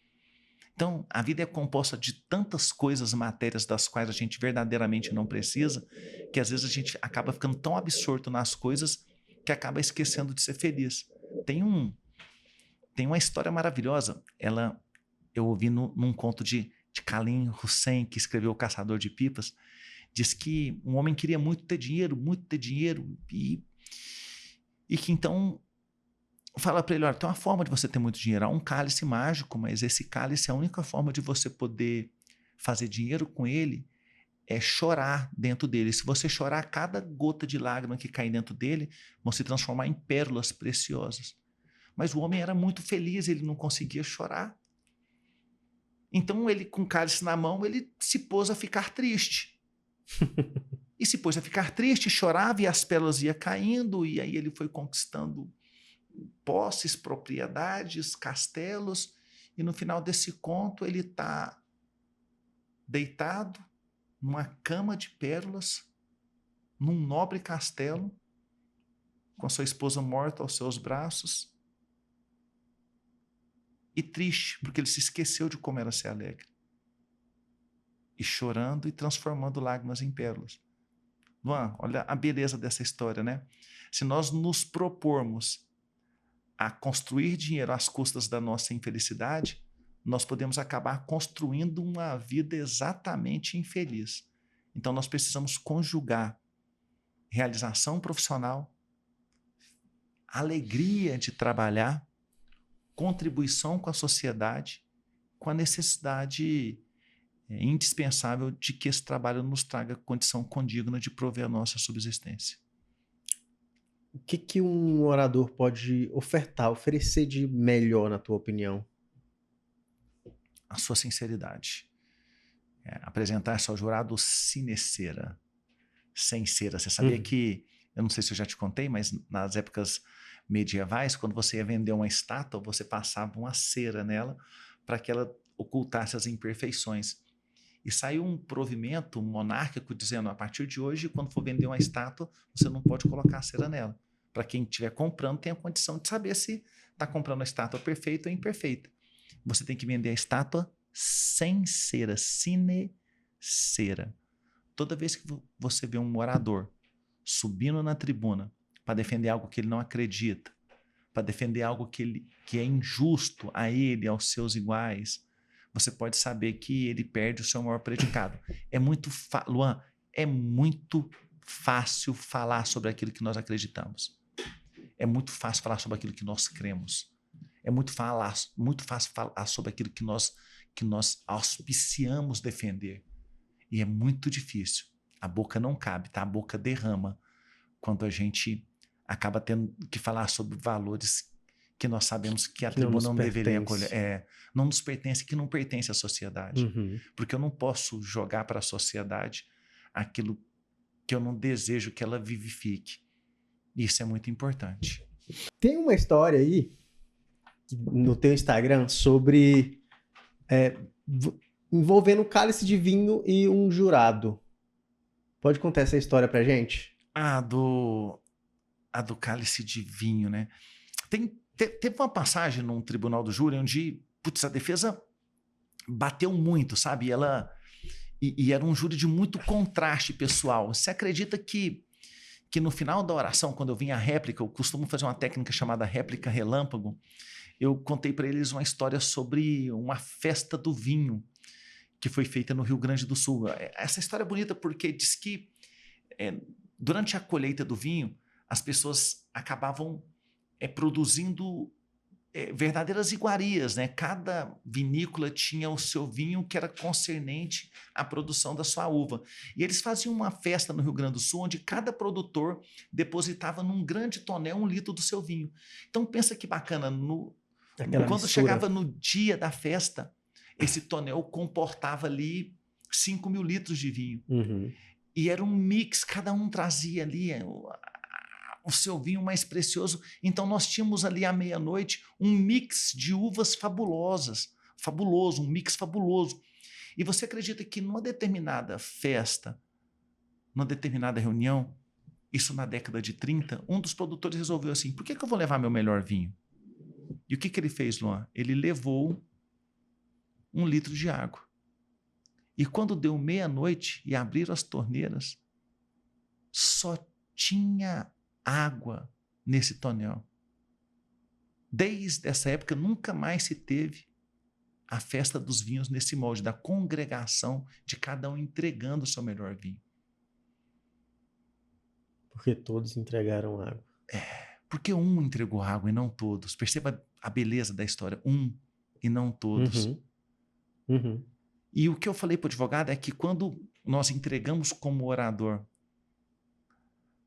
Então, a vida é composta de tantas coisas, matérias das quais a gente verdadeiramente não precisa, que às vezes a gente acaba ficando tão absorto nas coisas que acaba esquecendo de ser feliz. Tem uma história maravilhosa, eu ouvi num conto de Khalil Hussein, que escreveu O Caçador de Pipas, diz que um homem queria muito ter dinheiro, e que então fala para ele, olha, tem uma forma de você ter muito dinheiro, há um cálice mágico, mas esse cálice, a única forma de você poder fazer dinheiro com ele é chorar dentro dele. Se você chorar, cada gota de lágrima que cai dentro dele vão se transformar em pérolas preciosas. Mas o homem era muito feliz, ele não conseguia chorar. Então ele, com o cálice na mão, ele se pôs a ficar triste. E se pôs a ficar triste, chorava e as pérolas iam caindo, e aí ele foi conquistando posses, propriedades, castelos, e no final desse conto ele está deitado numa cama de pérolas, num nobre castelo, com a sua esposa morta aos seus braços, e triste, porque ele se esqueceu de como era ser alegre, e chorando e transformando lágrimas em pérolas. Luan, olha a beleza dessa história, né? Se nós nos propormos a construir dinheiro às custas da nossa infelicidade, nós podemos acabar construindo uma vida exatamente infeliz. Então nós precisamos conjugar realização profissional, alegria de trabalhar, contribuição com a sociedade, com a necessidade indispensável de que esse trabalho nos traga condição condigna de prover a nossa subsistência. O que um orador pode oferecer de melhor, na tua opinião? A sua sinceridade. Apresentar-se ao jurado sine cera, sem cera. Você sabia que, eu não sei se eu já te contei, mas nas épocas medievais, quando você ia vender uma estátua, você passava uma cera nela para que ela ocultasse as imperfeições. E saiu um provimento monárquico dizendo, a partir de hoje, quando for vender uma estátua, você não pode colocar cera nela. Para quem estiver comprando, tem a condição de saber se está comprando a estátua perfeita ou imperfeita. Você tem que vender a estátua sem cera, sine cera. Toda vez que você vê um orador subindo na tribuna para defender algo que ele não acredita, para defender algo que é injusto a ele, aos seus iguais, você pode saber que ele perde o seu maior predicado. Luan, é muito fácil falar sobre aquilo que nós acreditamos. É muito fácil falar sobre aquilo que nós cremos. É muito fácil falar sobre aquilo que nós auspiciamos defender. E é muito difícil. A boca não cabe, tá? A boca derrama quando a gente acaba tendo que falar sobre valores que nós sabemos que a tribuna não deveria acolher. Não nos pertence, que não pertence à sociedade. Porque eu não posso jogar para a sociedade aquilo que eu não desejo que ela vivifique. Isso é muito importante. Tem uma história aí no teu Instagram sobre envolvendo cálice de vinho e um jurado. Pode contar essa história pra gente? A do cálice de vinho, né? Teve uma passagem num tribunal do júri onde, putz, a defesa bateu muito, sabe? E era um júri de muito contraste pessoal. Você acredita que no final da oração, quando eu vinha a réplica, eu costumo fazer uma técnica chamada réplica relâmpago, eu contei para eles uma história sobre uma festa do vinho que foi feita no Rio Grande do Sul. Essa história é bonita porque diz que durante a colheita do vinho, as pessoas acabavam produzindo verdadeiras iguarias, né? Cada vinícola tinha o seu vinho que era concernente à produção da sua uva. E eles faziam uma festa no Rio Grande do Sul, onde cada produtor depositava num grande tonel 1 litro do seu vinho. Então pensa que bacana, quando chegava no dia da festa, esse tonel comportava ali 5.000 litros de vinho. Uhum. E era um mix, cada um trazia ali o seu vinho mais precioso. Então nós tínhamos ali à meia-noite um mix de uvas fabuloso, um mix fabuloso. E você acredita que numa determinada festa, numa determinada reunião, isso na década de 30, um dos produtores resolveu assim, por que eu vou levar meu melhor vinho? E o que ele fez, Luan? Ele levou 1 litro de água. E quando deu meia-noite e abriram as torneiras, só tinha água nesse tonel. Desde essa época nunca mais se teve a festa dos vinhos nesse molde, da congregação de cada um entregando o seu melhor vinho. Porque todos entregaram água. Porque um entregou água e não todos. Perceba a beleza da história. Um e não todos. Uhum. Uhum. E o que eu falei para o advogado é que quando nós entregamos como orador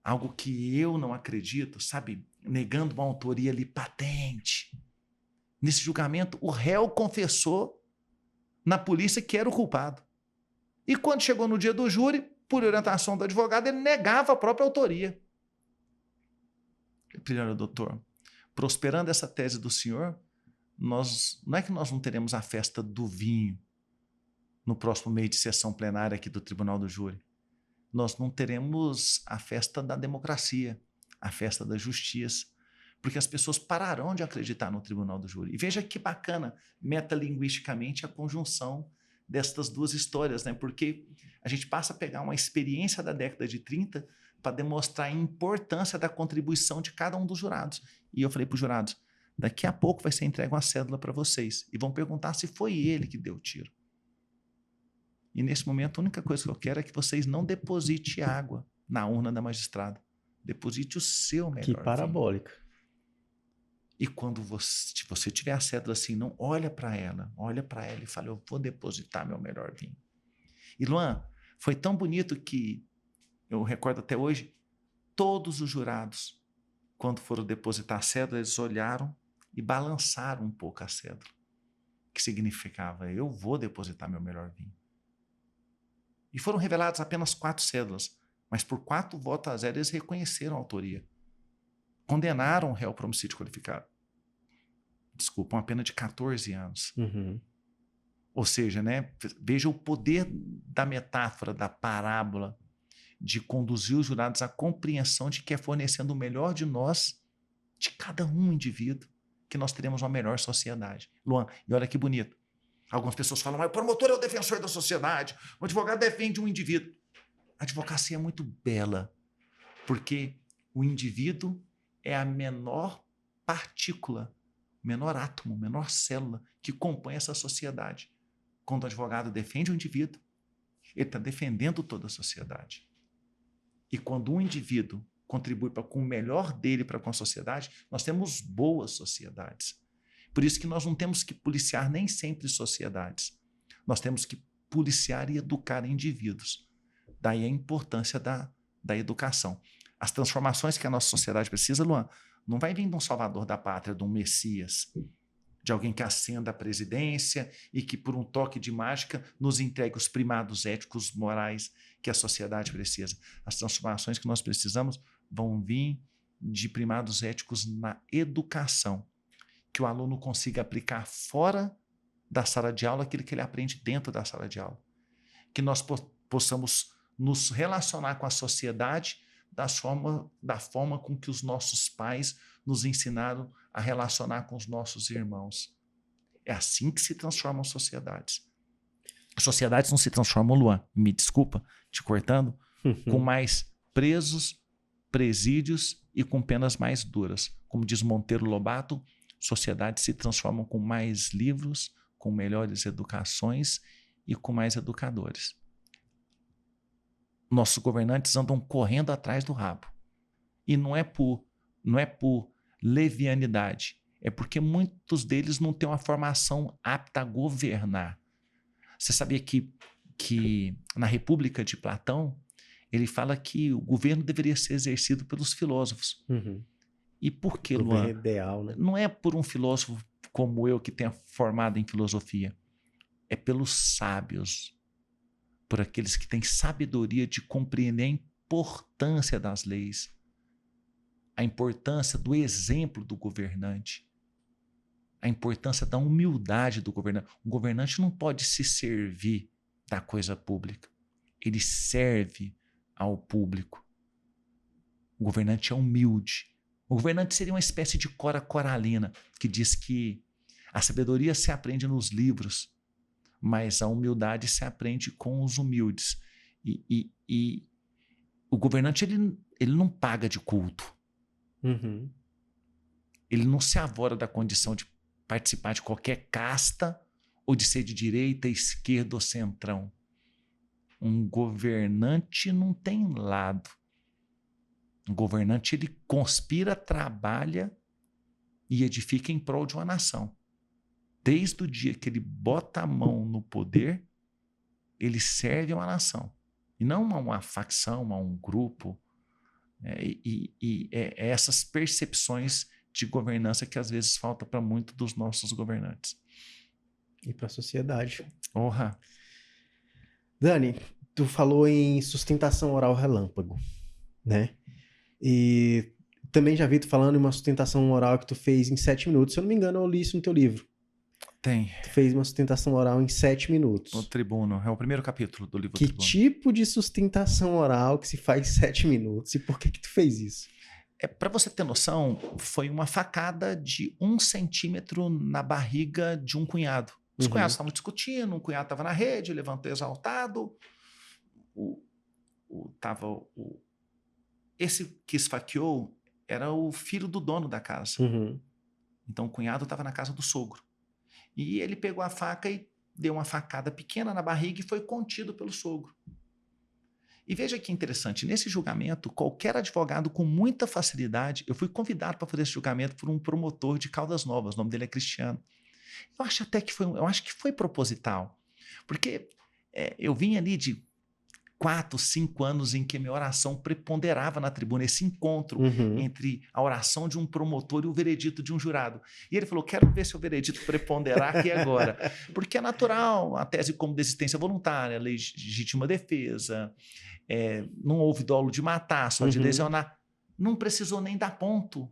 algo que eu não acredito, sabe, negando uma autoria ali patente, nesse julgamento o réu confessou na polícia que era o culpado. E quando chegou no dia do júri, por orientação do advogado, ele negava a própria autoria. Primeiro, doutor, prosperando essa tese do senhor, não é que nós não teremos a festa do vinho no próximo mês de sessão plenária aqui do Tribunal do Júri. Nós não teremos a festa da democracia, a festa da justiça, porque as pessoas pararão de acreditar no Tribunal do Júri. E veja que bacana, metalinguisticamente, a conjunção destas duas histórias, né? Porque a gente passa a pegar uma experiência da década de 30 para demonstrar a importância da contribuição de cada um dos jurados. E eu falei para os jurados, daqui a pouco vai ser entregue uma cédula para vocês e vão perguntar se foi ele que deu o tiro. E nesse momento, a única coisa que eu quero é que vocês não depositem água na urna da magistrada. Deposite o seu melhor Que parabólica. vinho. E quando você tiver a cédula assim, não olha para ela e fala, eu vou depositar meu melhor vinho. E Luan, foi tão bonito que, eu recordo até hoje, todos os jurados, quando foram depositar a cédula, eles olharam e balançaram um pouco a cédula. Que significava, eu vou depositar meu melhor vinho. E foram reveladas apenas 4 cédulas, mas por 4 votos a 0 eles reconheceram a autoria. Condenaram o réu por homicídio qualificado. Desculpa, uma pena de 14 anos. Uhum. Ou seja, né, veja o poder da metáfora, da parábola, de conduzir os jurados à compreensão de que é fornecendo o melhor de nós, de cada um indivíduo, que nós teremos uma melhor sociedade. Luan, e olha que bonito. Algumas pessoas falam, mas o promotor é o defensor da sociedade, o advogado defende um indivíduo. A advocacia é muito bela, porque o indivíduo é a menor partícula, menor átomo, menor célula que compõe essa sociedade. Quando o advogado defende o indivíduo, ele está defendendo toda a sociedade. E quando um indivíduo contribui com o melhor dele para com a sociedade, nós temos boas sociedades. Por isso que nós não temos que policiar nem sempre sociedades. Nós temos que policiar e educar indivíduos. Daí a importância da educação. As transformações que a nossa sociedade precisa, Luan, não vai vir de um salvador da pátria, de um Messias, de alguém que ascenda à presidência e que, por um toque de mágica, nos entregue os primados éticos, morais que a sociedade precisa. As transformações que nós precisamos vão vir de primados éticos na educação, que o aluno consiga aplicar fora da sala de aula aquilo que ele aprende dentro da sala de aula. Que nós possamos nos relacionar com a sociedade da forma com que os nossos pais nos ensinaram a relacionar com os nossos irmãos. É assim que se transformam sociedades. Sociedades não se transformam, Luan, me desculpa, te cortando, com mais presos, presídios e com penas mais duras. Como diz Monteiro Lobato, sociedades se transformam com mais livros, com melhores educações e com mais educadores. Nossos governantes andam correndo atrás do rabo. E não é por levianidade, é porque muitos deles não têm uma formação apta a governar. Você sabia que na República de Platão, ele fala que o governo deveria ser exercido pelos filósofos. E por que, Luan? Ideal, né? Não é por um filósofo como eu que tenha formado em filosofia. É pelos sábios, por aqueles que têm sabedoria de compreender a importância das leis, a importância do exemplo do governante, a importância da humildade do governante. O governante não pode se servir da coisa pública. Ele serve ao público. O governante é humilde. O governante seria uma espécie de Cora Coralina, que diz que a sabedoria se aprende nos livros, mas a humildade se aprende com os humildes. E o governante ele não paga de culto. Ele não se avora da condição de participar de qualquer casta ou de ser de direita, esquerda ou centrão. Um governante não tem lado. Um governante ele conspira, trabalha e edifica em prol de uma nação. Desde o dia que ele bota a mão no poder, ele serve a uma nação. E não a uma facção, a um grupo. É essas percepções de governança que às vezes falta para muitos dos nossos governantes. E para a sociedade. Orra. Dani, tu falou em sustentação oral relâmpago, né? E também já vi tu falando em uma sustentação oral que tu fez em 7 minutos. Se eu não me engano, eu li isso no teu livro. Tem. Tu fez uma sustentação oral em 7 minutos. O Tribuno. É o primeiro capítulo do livro Que Tribuno. tipo de sustentação oral que se faz em 7 minutos? E por que tu fez isso? Para você ter noção, foi uma facada de 1 centímetro na barriga de um cunhado. Os cunhados estavam discutindo, um cunhado estava na rede, levantou exaltado. Esse que esfaqueou era o filho do dono da casa. Então o cunhado estava na casa do sogro. E ele pegou a faca e deu uma facada pequena na barriga e foi contido pelo sogro. E veja que interessante, nesse julgamento, qualquer advogado com muita facilidade, eu fui convidado para fazer esse julgamento por um promotor de Caldas Novas, o nome dele é Cristiano. Eu acho que foi proposital, porque eu vim ali de 4, 5 anos em que minha oração preponderava na tribuna, esse encontro entre a oração de um promotor e o veredito de um jurado. E ele falou, quero ver se o veredito preponderar aqui agora. Porque é natural a tese como desistência voluntária, legítima defesa, não houve dolo de matar, só de lesionar. Não precisou nem dar ponto.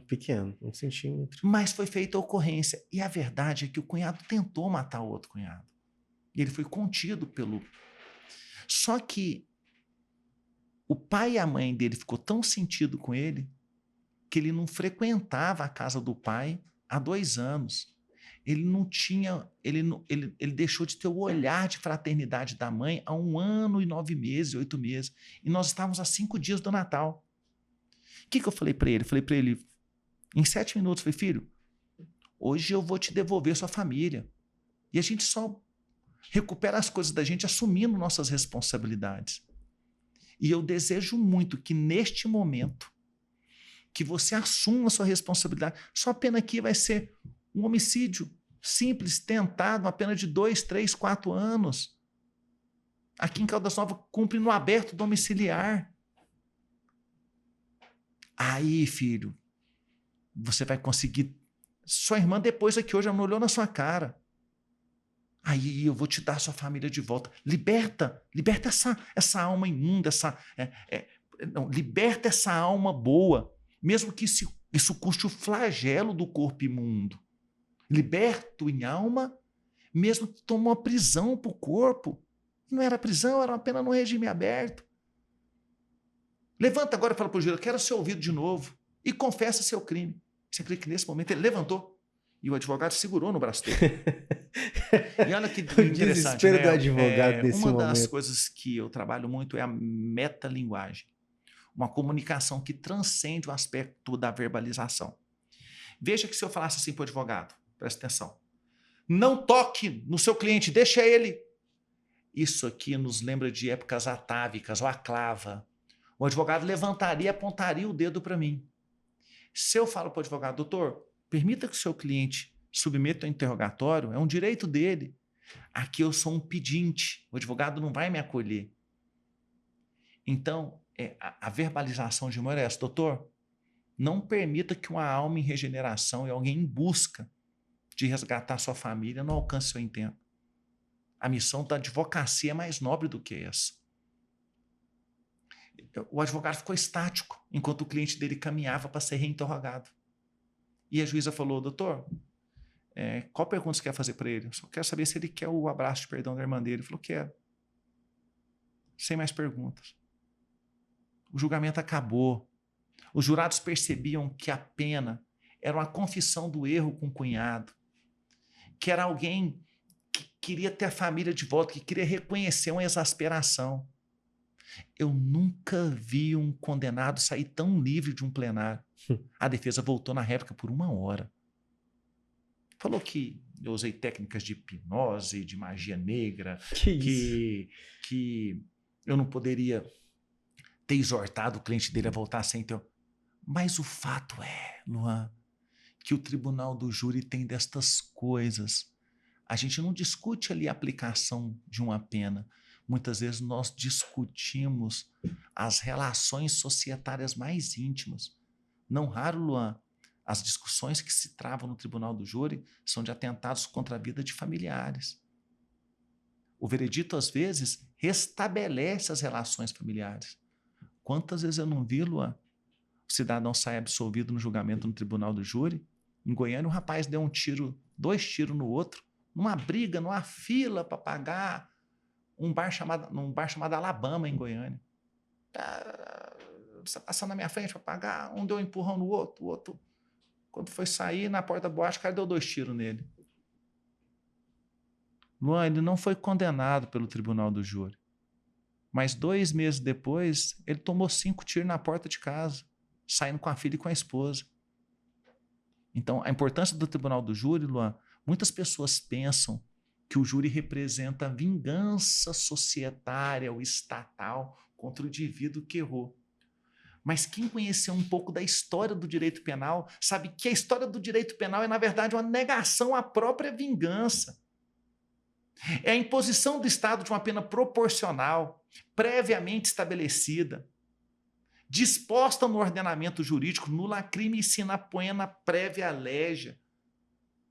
Pequeno, 1 centímetro. Mas foi feita a ocorrência. E a verdade é que o cunhado tentou matar o outro cunhado. E ele foi contido pelo... Só que o pai e a mãe dele ficou tão sentido com ele que ele não frequentava a casa do pai há 2 anos. Ele não tinha, ele deixou de ter o olhar de fraternidade da mãe há 1 ano e 9 meses, 8 meses. E nós estávamos há 5 dias do Natal. O que eu falei para ele? Falei para ele, em 7 minutos, falei, filho, hoje eu vou te devolver sua família. E a gente só recupera as coisas da gente assumindo nossas responsabilidades. E eu desejo muito que neste momento que você assuma a sua responsabilidade. Sua pena aqui vai ser um homicídio simples, tentado, uma pena de 2, 3, 4 anos. Aqui em Caldas Novas cumpre no aberto domiciliar. Aí, filho, você vai conseguir... Sua irmã depois aqui hoje não olhou na sua cara. Aí eu vou te dar a sua família de volta. Liberta essa alma imunda, liberta essa alma boa, mesmo que isso custe o flagelo do corpo imundo. Liberto em alma mesmo tomou uma prisão para o corpo. Não era prisão, era uma pena no regime aberto. Levanta agora e fala para o juiz, eu quero ser ouvido de novo. E confessa seu crime. Você crê que nesse momento ele levantou e o advogado segurou no braço dele. E olha que O interessante, desespero do advogado nesse uma momento. das coisas que eu trabalho muito é a metalinguagem. Uma comunicação que transcende o aspecto da verbalização. Veja que se eu falasse assim para o advogado, presta atenção, não toque no seu cliente, deixa ele. Isso aqui nos lembra de épocas atávicas, ou a clava. O advogado levantaria e apontaria o dedo para mim. Se eu falo para o advogado, doutor, permita que o seu cliente submeta ao interrogatório, é um direito dele. Aqui eu sou um pedinte, o advogado não vai me acolher. Então, a verbalização de humor é essa, doutor, não permita que uma alma em regeneração e alguém em busca de resgatar sua família não alcance seu intento. A missão da advocacia é mais nobre do que essa. O advogado ficou estático enquanto o cliente dele caminhava para ser reinterrogado. E a juíza falou, doutor, qual pergunta você quer fazer para ele? Eu só quero saber se ele quer o abraço de perdão da irmã dele. Ele falou, quero. Sem mais perguntas. O julgamento acabou. Os jurados percebiam que a pena era uma confissão do erro com o cunhado, que era alguém que queria ter a família de volta, que queria reconhecer uma exasperação. Eu nunca vi um condenado sair tão livre de um plenário. A defesa voltou na réplica por 1 hora. Falou que eu usei técnicas de hipnose, de magia negra, que eu não poderia ter exortado o cliente dele a voltar sem ter... Mas o fato é, Luan, que o tribunal do júri tem destas coisas. A gente não discute ali a aplicação de uma pena. Muitas vezes nós discutimos as relações societárias mais íntimas. Não raro, Luan, as discussões que se travam no tribunal do júri são de atentados contra a vida de familiares. O veredito, às vezes, restabelece as relações familiares. Quantas vezes eu não vi, Luan, o cidadão sai absolvido no julgamento no tribunal do júri? Em Goiânia, o rapaz deu 2 tiros no outro, numa briga, numa fila para pagar num bar chamado Alabama, em Goiânia. Você passando na minha frente para pagar, um deu um empurrão no outro, o outro, quando foi sair na porta da boate, o cara deu 2 tiros nele. Luan, ele não foi condenado pelo tribunal do júri, mas 2 meses depois, ele tomou 5 tiros na porta de casa, saindo com a filha e com a esposa. Então, a importância do tribunal do júri, Luan, muitas pessoas pensam que o júri representa a vingança societária ou estatal contra o indivíduo que errou. Mas quem conheceu um pouco da história do direito penal sabe que a história do direito penal é, na verdade, uma negação à própria vingança. É a imposição do Estado de uma pena proporcional, previamente estabelecida, disposta no ordenamento jurídico, nulla crime sine poena prévia legia.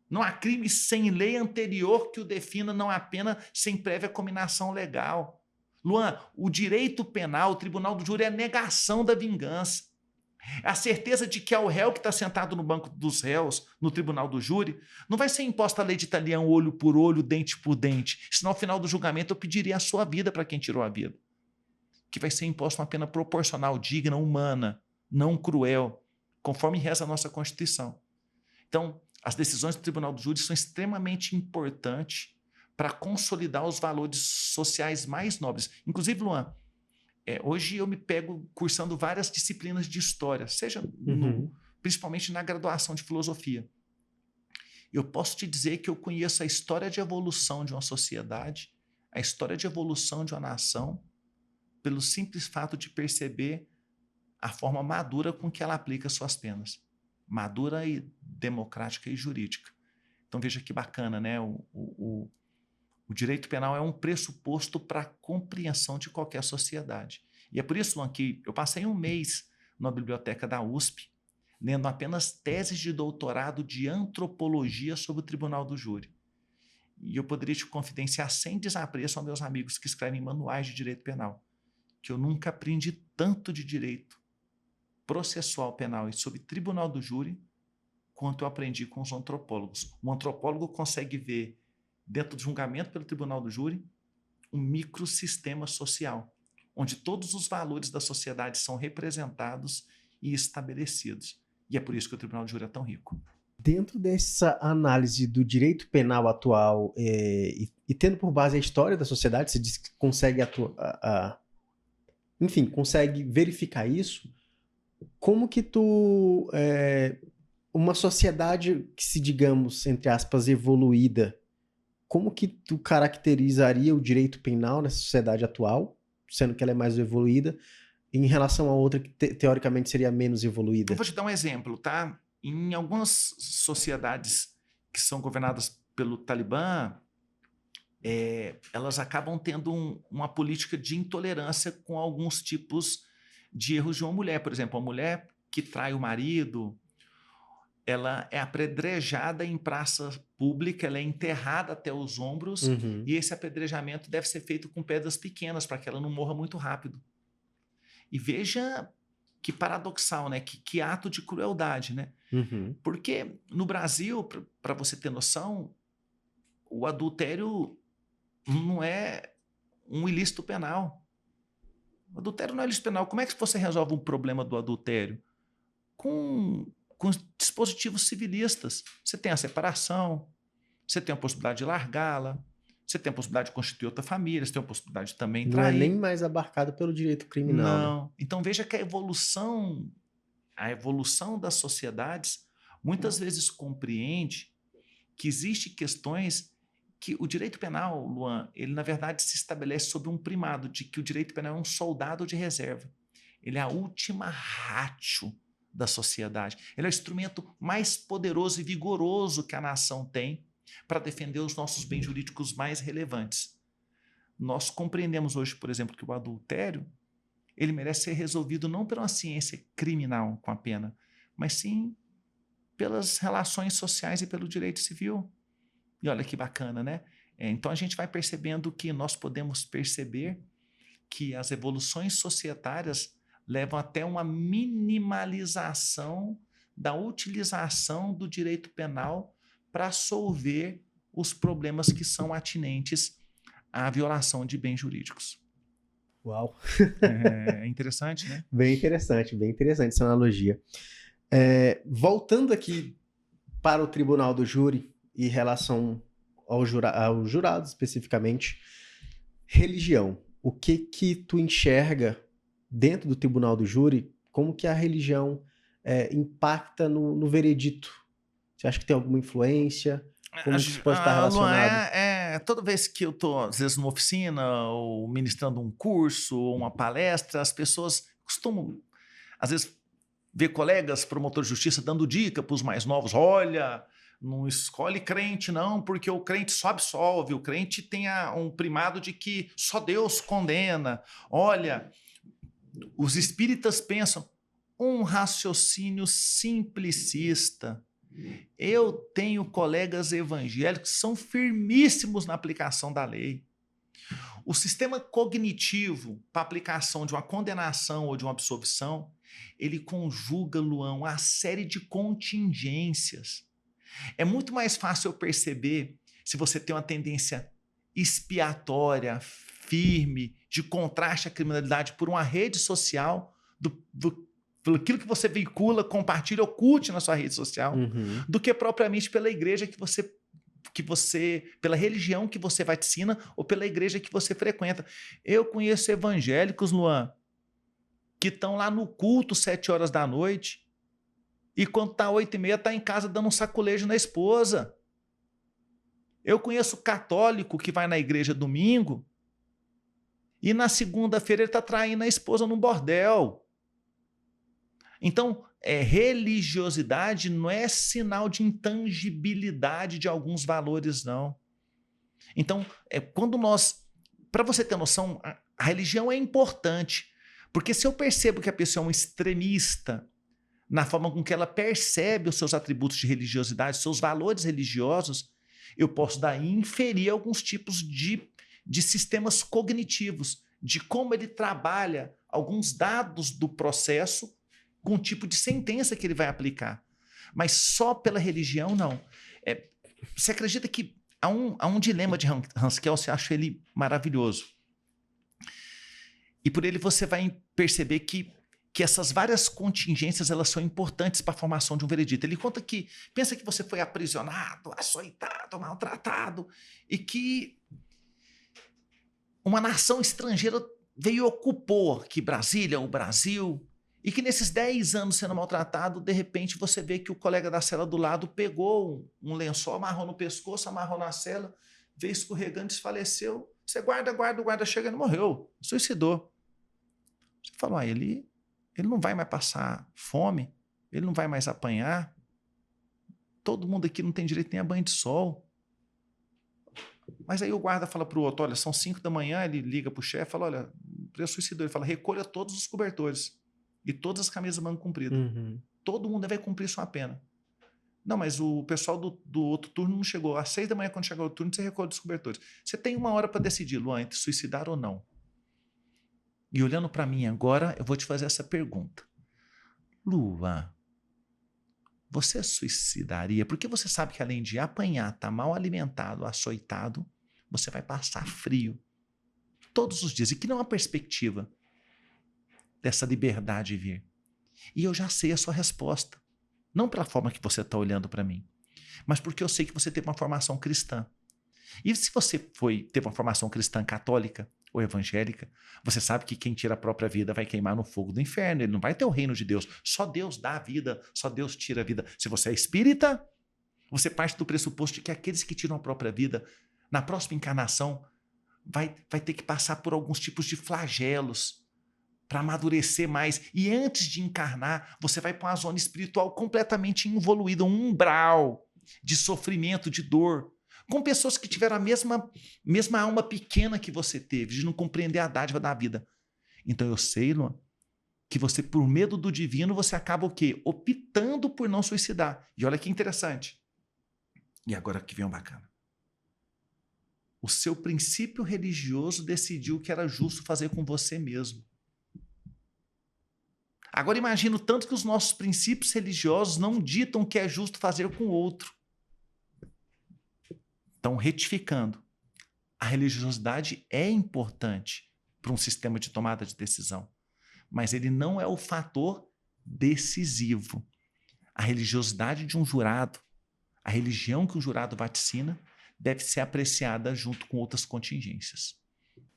Não há crime sem lei anterior que o defina, não há pena sem prévia cominação legal. Luan, o direito penal, o tribunal do júri é a negação da vingança. A certeza de que ao réu que está sentado no banco dos réus, no tribunal do júri, não vai ser imposta a lei de Italião olho por olho, dente por dente, senão ao final do julgamento eu pediria a sua vida para quem tirou a vida. Que vai ser imposta uma pena proporcional, digna, humana, não cruel, conforme reza a nossa Constituição. Então, as decisões do tribunal do júri são extremamente importantes para consolidar os valores sociais mais nobres. Inclusive, Luan, hoje eu me pego cursando várias disciplinas de história, seja principalmente na graduação de filosofia. Eu posso te dizer que eu conheço a história de evolução de uma sociedade, a história de evolução de uma nação, pelo simples fato de perceber a forma madura com que ela aplica suas penas. Madura e democrática e jurídica. Então veja que bacana, né? O direito penal é um pressuposto para a compreensão de qualquer sociedade. E é por isso, Luan, que eu passei 1 mês na biblioteca da USP, lendo apenas teses de doutorado de antropologia sobre o tribunal do júri. E eu poderia te confidenciar sem desapreço aos meus amigos que escrevem manuais de direito penal, que eu nunca aprendi tanto de direito processual penal e sobre tribunal do júri quanto eu aprendi com os antropólogos. Um antropólogo consegue ver dentro do julgamento pelo tribunal do júri, um microsistema social, onde todos os valores da sociedade são representados e estabelecidos. E é por isso que o tribunal do júri é tão rico. Dentro dessa análise do direito penal atual e tendo por base a história da sociedade, você diz que consegue enfim, consegue verificar isso, como que uma sociedade que se, digamos, entre aspas, evoluída, como que tu caracterizaria o direito penal nessa sociedade atual, sendo que ela é mais evoluída, em relação a outra que teoricamente seria menos evoluída? Eu vou te dar um exemplo, tá? Em algumas sociedades que são governadas pelo Talibã, elas acabam tendo uma política de intolerância com alguns tipos de erros de uma mulher. Por exemplo, a mulher que trai o marido, ela é apedrejada em praça pública, ela é enterrada até os ombros, e esse apedrejamento deve ser feito com pedras pequenas para que ela não morra muito rápido. E veja que paradoxal, né? Que ato de crueldade, né? Porque no Brasil, para você ter noção, o adultério não é um ilícito penal. O adultério não é ilícito penal. Como é que você resolve um problema do adultério? Com dispositivos civilistas. Você tem a separação, você tem a possibilidade de largá-la, você tem a possibilidade de constituir outra família, você tem a possibilidade de também trair. Não é nem mais abarcado pelo direito criminal. Não. Né? Então veja que a evolução das sociedades muitas vezes compreende que existem questões que o direito penal, Luan, ele na verdade se estabelece sob um primado de que o direito penal é um soldado de reserva. Ele é a última ratio da sociedade. Ele é o instrumento mais poderoso e vigoroso que a nação tem para defender os nossos bens jurídicos mais relevantes. Nós compreendemos hoje, por exemplo, que o adultério ele merece ser resolvido não pela ciência criminal com a pena, mas sim pelas relações sociais e pelo direito civil. E olha que bacana, né? Então a gente vai percebendo que nós podemos perceber que as evoluções societárias levam até uma minimalização da utilização do direito penal para solver os problemas que são atinentes à violação de bens jurídicos. Uau! É interessante, né? Bem interessante essa analogia. Voltando aqui para o tribunal do júri e em relação aos jurados especificamente, religião. O que tu enxerga dentro do tribunal do júri, como que a religião impacta no veredito? Você acha que tem alguma influência? Como isso pode estar relacionado? Toda vez que eu estou, às vezes, numa oficina ou ministrando um curso ou uma palestra, as pessoas costumam, às vezes, ver colegas promotores de justiça dando dica para os mais novos. Olha, não escolhe crente não, porque o crente só absolve, o crente tem um primado de que só Deus condena. Olha, os espíritas pensam um raciocínio simplicista. Eu tenho colegas evangélicos que são firmíssimos na aplicação da lei. O sistema cognitivo para aplicação de uma condenação ou de uma absolvição, ele conjuga, Luan, uma série de contingências. É muito mais fácil eu perceber se você tem uma tendência expiatória, firme, de contraste à criminalidade por uma rede social, pelo aquilo que você veicula, compartilha, oculte na sua rede social, do que propriamente pela igreja que você, pela religião que você vaticina ou pela igreja que você frequenta. Eu conheço evangélicos, Luan, que estão lá no culto 7 horas da noite e quando está 8h30 está em casa dando um saculejo na esposa. Eu conheço católico que vai na igreja domingo e na segunda-feira ele está traindo a esposa num bordel. Então, religiosidade não é sinal de intangibilidade de alguns valores, não. Então, para você ter noção, a religião é importante, porque se eu percebo que a pessoa é um extremista na forma com que ela percebe os seus atributos de religiosidade, seus valores religiosos, eu posso daí inferir alguns tipos de sistemas cognitivos, de como ele trabalha alguns dados do processo com o tipo de sentença que ele vai aplicar. Mas só pela religião, não. Você acredita que há um dilema de Hans Kelsen, eu acho ele maravilhoso. E por ele você vai perceber que essas várias contingências elas são importantes para a formação de um veredito. Ele conta que, pensa que você foi aprisionado, açoitado, maltratado, e que uma nação estrangeira veio e ocupou aqui Brasília, o Brasil, e que nesses 10 anos sendo maltratado, de repente você vê que o colega da cela do lado pegou um lençol, amarrou no pescoço, amarrou na cela, veio escorregando, desfaleceu. Você guarda, o guarda chega e não morreu, suicidou. Você falou, ele não vai mais passar fome, ele não vai mais apanhar, todo mundo aqui não tem direito nem a banho de sol. Mas aí o guarda fala para o outro, olha, são 5 da manhã, ele liga para o chefe, fala, olha, o preso suicidou. Ele fala, recolha todos os cobertores e todas as camisas manga comprida. Todo mundo vai cumprir sua pena. Não, mas o pessoal do outro turno não chegou. Às 6 da manhã, quando chegar o turno, você recolhe os cobertores. Você tem 1 hora para decidir, Luan, entre suicidar ou não. E olhando para mim agora, eu vou te fazer essa pergunta. Luan, você suicidaria? Porque você sabe que além de apanhar, estar mal alimentado, açoitado, você vai passar frio todos os dias. E que não há perspectiva dessa liberdade vir. E eu já sei a sua resposta. Não pela forma que você está olhando para mim, mas porque eu sei que você teve uma formação cristã. E se você teve uma formação cristã católica ou evangélica, você sabe que quem tira a própria vida vai queimar no fogo do inferno. Ele não vai ter o reino de Deus. Só Deus dá a vida, só Deus tira a vida. Se você é espírita, você parte do pressuposto de que aqueles que tiram a própria vida, na próxima encarnação, vai ter que passar por alguns tipos de flagelos para amadurecer mais. E antes de encarnar, você vai para uma zona espiritual completamente evoluída, um umbral de sofrimento, de dor, com pessoas que tiveram a mesma alma pequena que você teve, de não compreender a dádiva da vida. Então eu sei, Luan, que você, por medo do divino, você acaba o quê? Optando por não suicidar. E olha que interessante. E agora que vem um bacana. O seu princípio religioso decidiu que era justo fazer com você mesmo. Agora imagina o tanto que os nossos princípios religiosos não ditam que é justo fazer com o outro. Então, retificando, a religiosidade é importante para um sistema de tomada de decisão, mas ele não é o fator decisivo. A religiosidade de um jurado, a religião que um jurado vaticina, deve ser apreciada junto com outras contingências.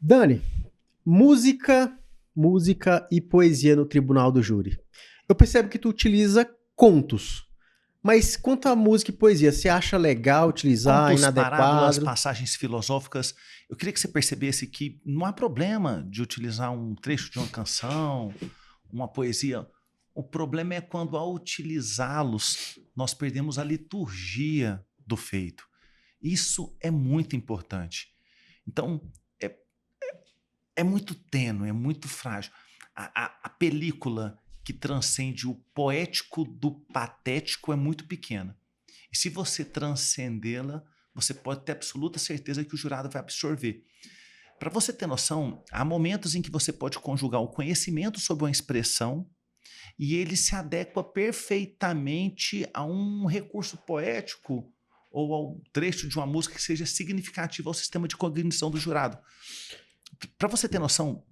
Dani, música e poesia no tribunal do júri. Eu percebo que tu utiliza contos. Mas quanto à música e poesia, você acha legal utilizar, contos, inadequado? parábolas, passagens filosóficas. Eu queria que você percebesse que não há problema de utilizar um trecho de uma canção, uma poesia. O problema é quando, ao utilizá-los, nós perdemos a liturgia do feito. Isso é muito importante. Então, é muito tênue, é muito frágil. A película que transcende o poético do patético é muito pequena. E se você transcendê-la, você pode ter absoluta certeza que o jurado vai absorver. Para você ter noção, há momentos em que você pode conjugar o conhecimento sobre uma expressão e ele se adequa perfeitamente a um recurso poético ou ao trecho de uma música que seja significativo ao sistema de cognição do jurado. Para você ter noção,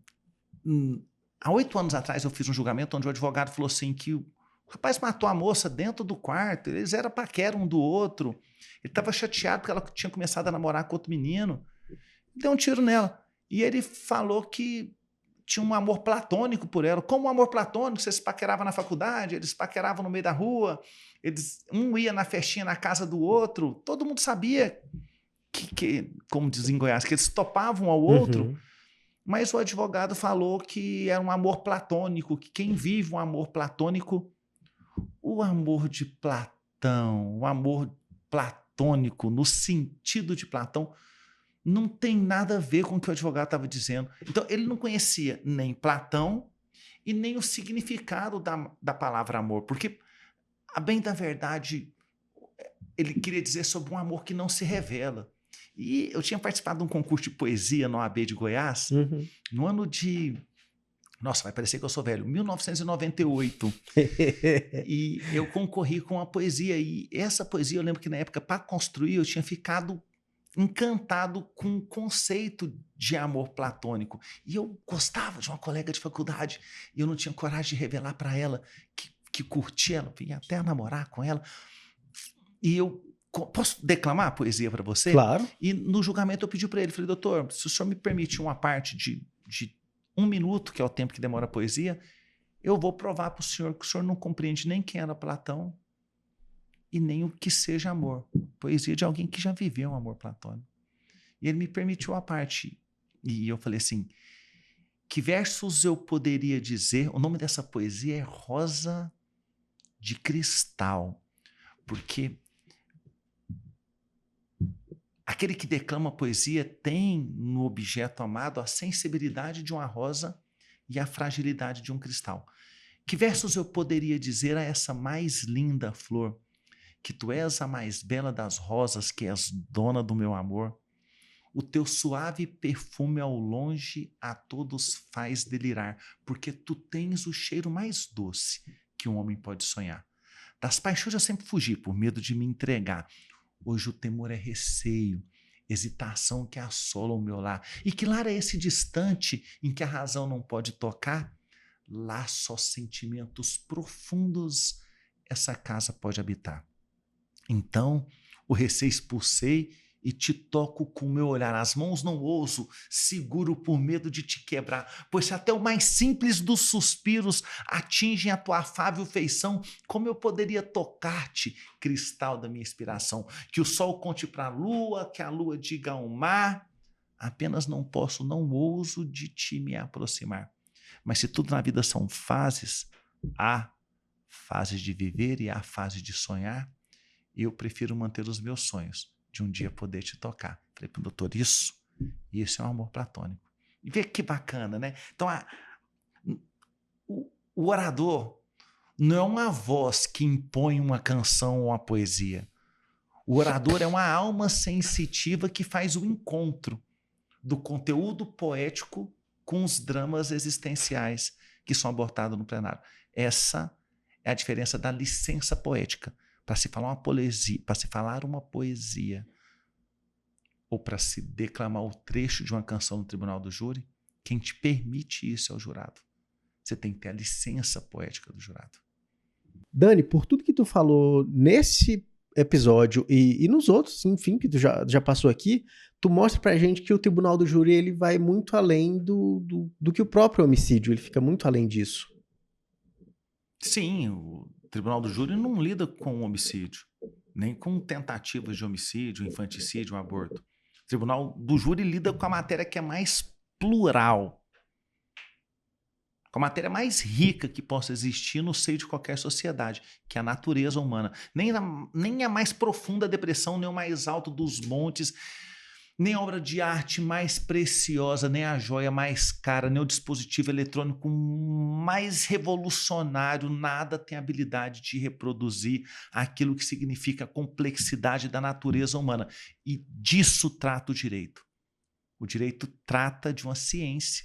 há 8 anos atrás eu fiz um julgamento onde o advogado falou assim que o rapaz matou a moça dentro do quarto, eles eram paquera um do outro, ele estava chateado porque ela tinha começado a namorar com outro menino, deu um tiro nela. E ele falou que tinha um amor platônico por ela. Como um amor platônico? Você se paquerava na faculdade, eles paqueravam no meio da rua, um ia na festinha na casa do outro, todo mundo sabia que como dizem em Goiás, que eles topavam ao outro. Mas o advogado falou que era um amor platônico, que quem vive um amor platônico, o amor de Platão, o amor platônico, no sentido de Platão, não tem nada a ver com o que o advogado estava dizendo. Então, ele não conhecia nem Platão e nem o significado da palavra amor, porque, a bem da verdade, ele queria dizer sobre um amor que não se revela. E eu tinha participado de um concurso de poesia no AB de Goiás, no ano de... Nossa, vai parecer que eu sou velho. 1998. E eu concorri com a poesia. E essa poesia, eu lembro que na época, para construir, eu tinha ficado encantado com o conceito de amor platônico. E eu gostava de uma colega de faculdade e eu não tinha coragem de revelar para ela que curtia ela, ia até namorar com ela. E eu posso declamar a poesia para você? Claro. E no julgamento eu pedi para ele, falei, doutor, se o senhor me permite uma parte de 1 minuto, que é o tempo que demora a poesia, eu vou provar para o senhor não compreende nem quem era Platão e nem o que seja amor. Poesia de alguém que já viveu um amor platônico. E ele me permitiu a parte. E eu falei assim, que versos eu poderia dizer? O nome dessa poesia é Rosa de Cristal. Porque aquele que declama poesia tem no objeto amado a sensibilidade de uma rosa e a fragilidade de um cristal. Que versos eu poderia dizer a essa mais linda flor? Que tu és a mais bela das rosas, que és dona do meu amor. O teu suave perfume ao longe a todos faz delirar, porque tu tens o cheiro mais doce que um homem pode sonhar. Das paixões eu sempre fugi, por medo de me entregar. Hoje o temor é receio, hesitação que assola o meu lar. E que lar é esse distante em que a razão não pode tocar? Lá só sentimentos profundos essa casa pode habitar. Então, o receio expulsei e te toco com o meu olhar. As mãos não ouso, seguro por medo de te quebrar, pois se até o mais simples dos suspiros atingem a tua afável feição, como eu poderia tocar-te, cristal da minha inspiração? Que o sol conte para a lua, que a lua diga ao mar, apenas não posso, não ouso de ti me aproximar. Mas se tudo na vida são fases, há fases de viver e há fase de sonhar, eu prefiro manter os meus sonhos de um dia poder te tocar. Falei para o doutor, isso é um amor platônico. E vê que bacana, né? Então, o orador não é uma voz que impõe uma canção ou uma poesia. O orador é uma alma sensitiva que faz o encontro do conteúdo poético com os dramas existenciais que são abordados no plenário. Essa é a diferença da licença poética. Para se falar uma poesia, ou para se declamar o trecho de uma canção no tribunal do júri, quem te permite isso é o jurado. Você tem que ter a licença poética do jurado. Dani, por tudo que tu falou nesse episódio e nos outros, enfim, que tu já passou aqui, tu mostra pra gente que o tribunal do júri ele vai muito além do que o próprio homicídio, ele fica muito além disso. Sim, o tribunal do júri não lida com homicídio, nem com tentativas de homicídio, infanticídio, aborto. O tribunal do júri lida com a matéria que é mais plural, com a matéria mais rica que possa existir no seio de qualquer sociedade, que é a natureza humana. Nem a mais profunda depressão, nem o mais alto dos montes, nem a obra de arte mais preciosa, nem a joia mais cara, nem o dispositivo eletrônico mais revolucionário, nada tem habilidade de reproduzir aquilo que significa a complexidade da natureza humana. E disso trata o direito. O direito trata de uma ciência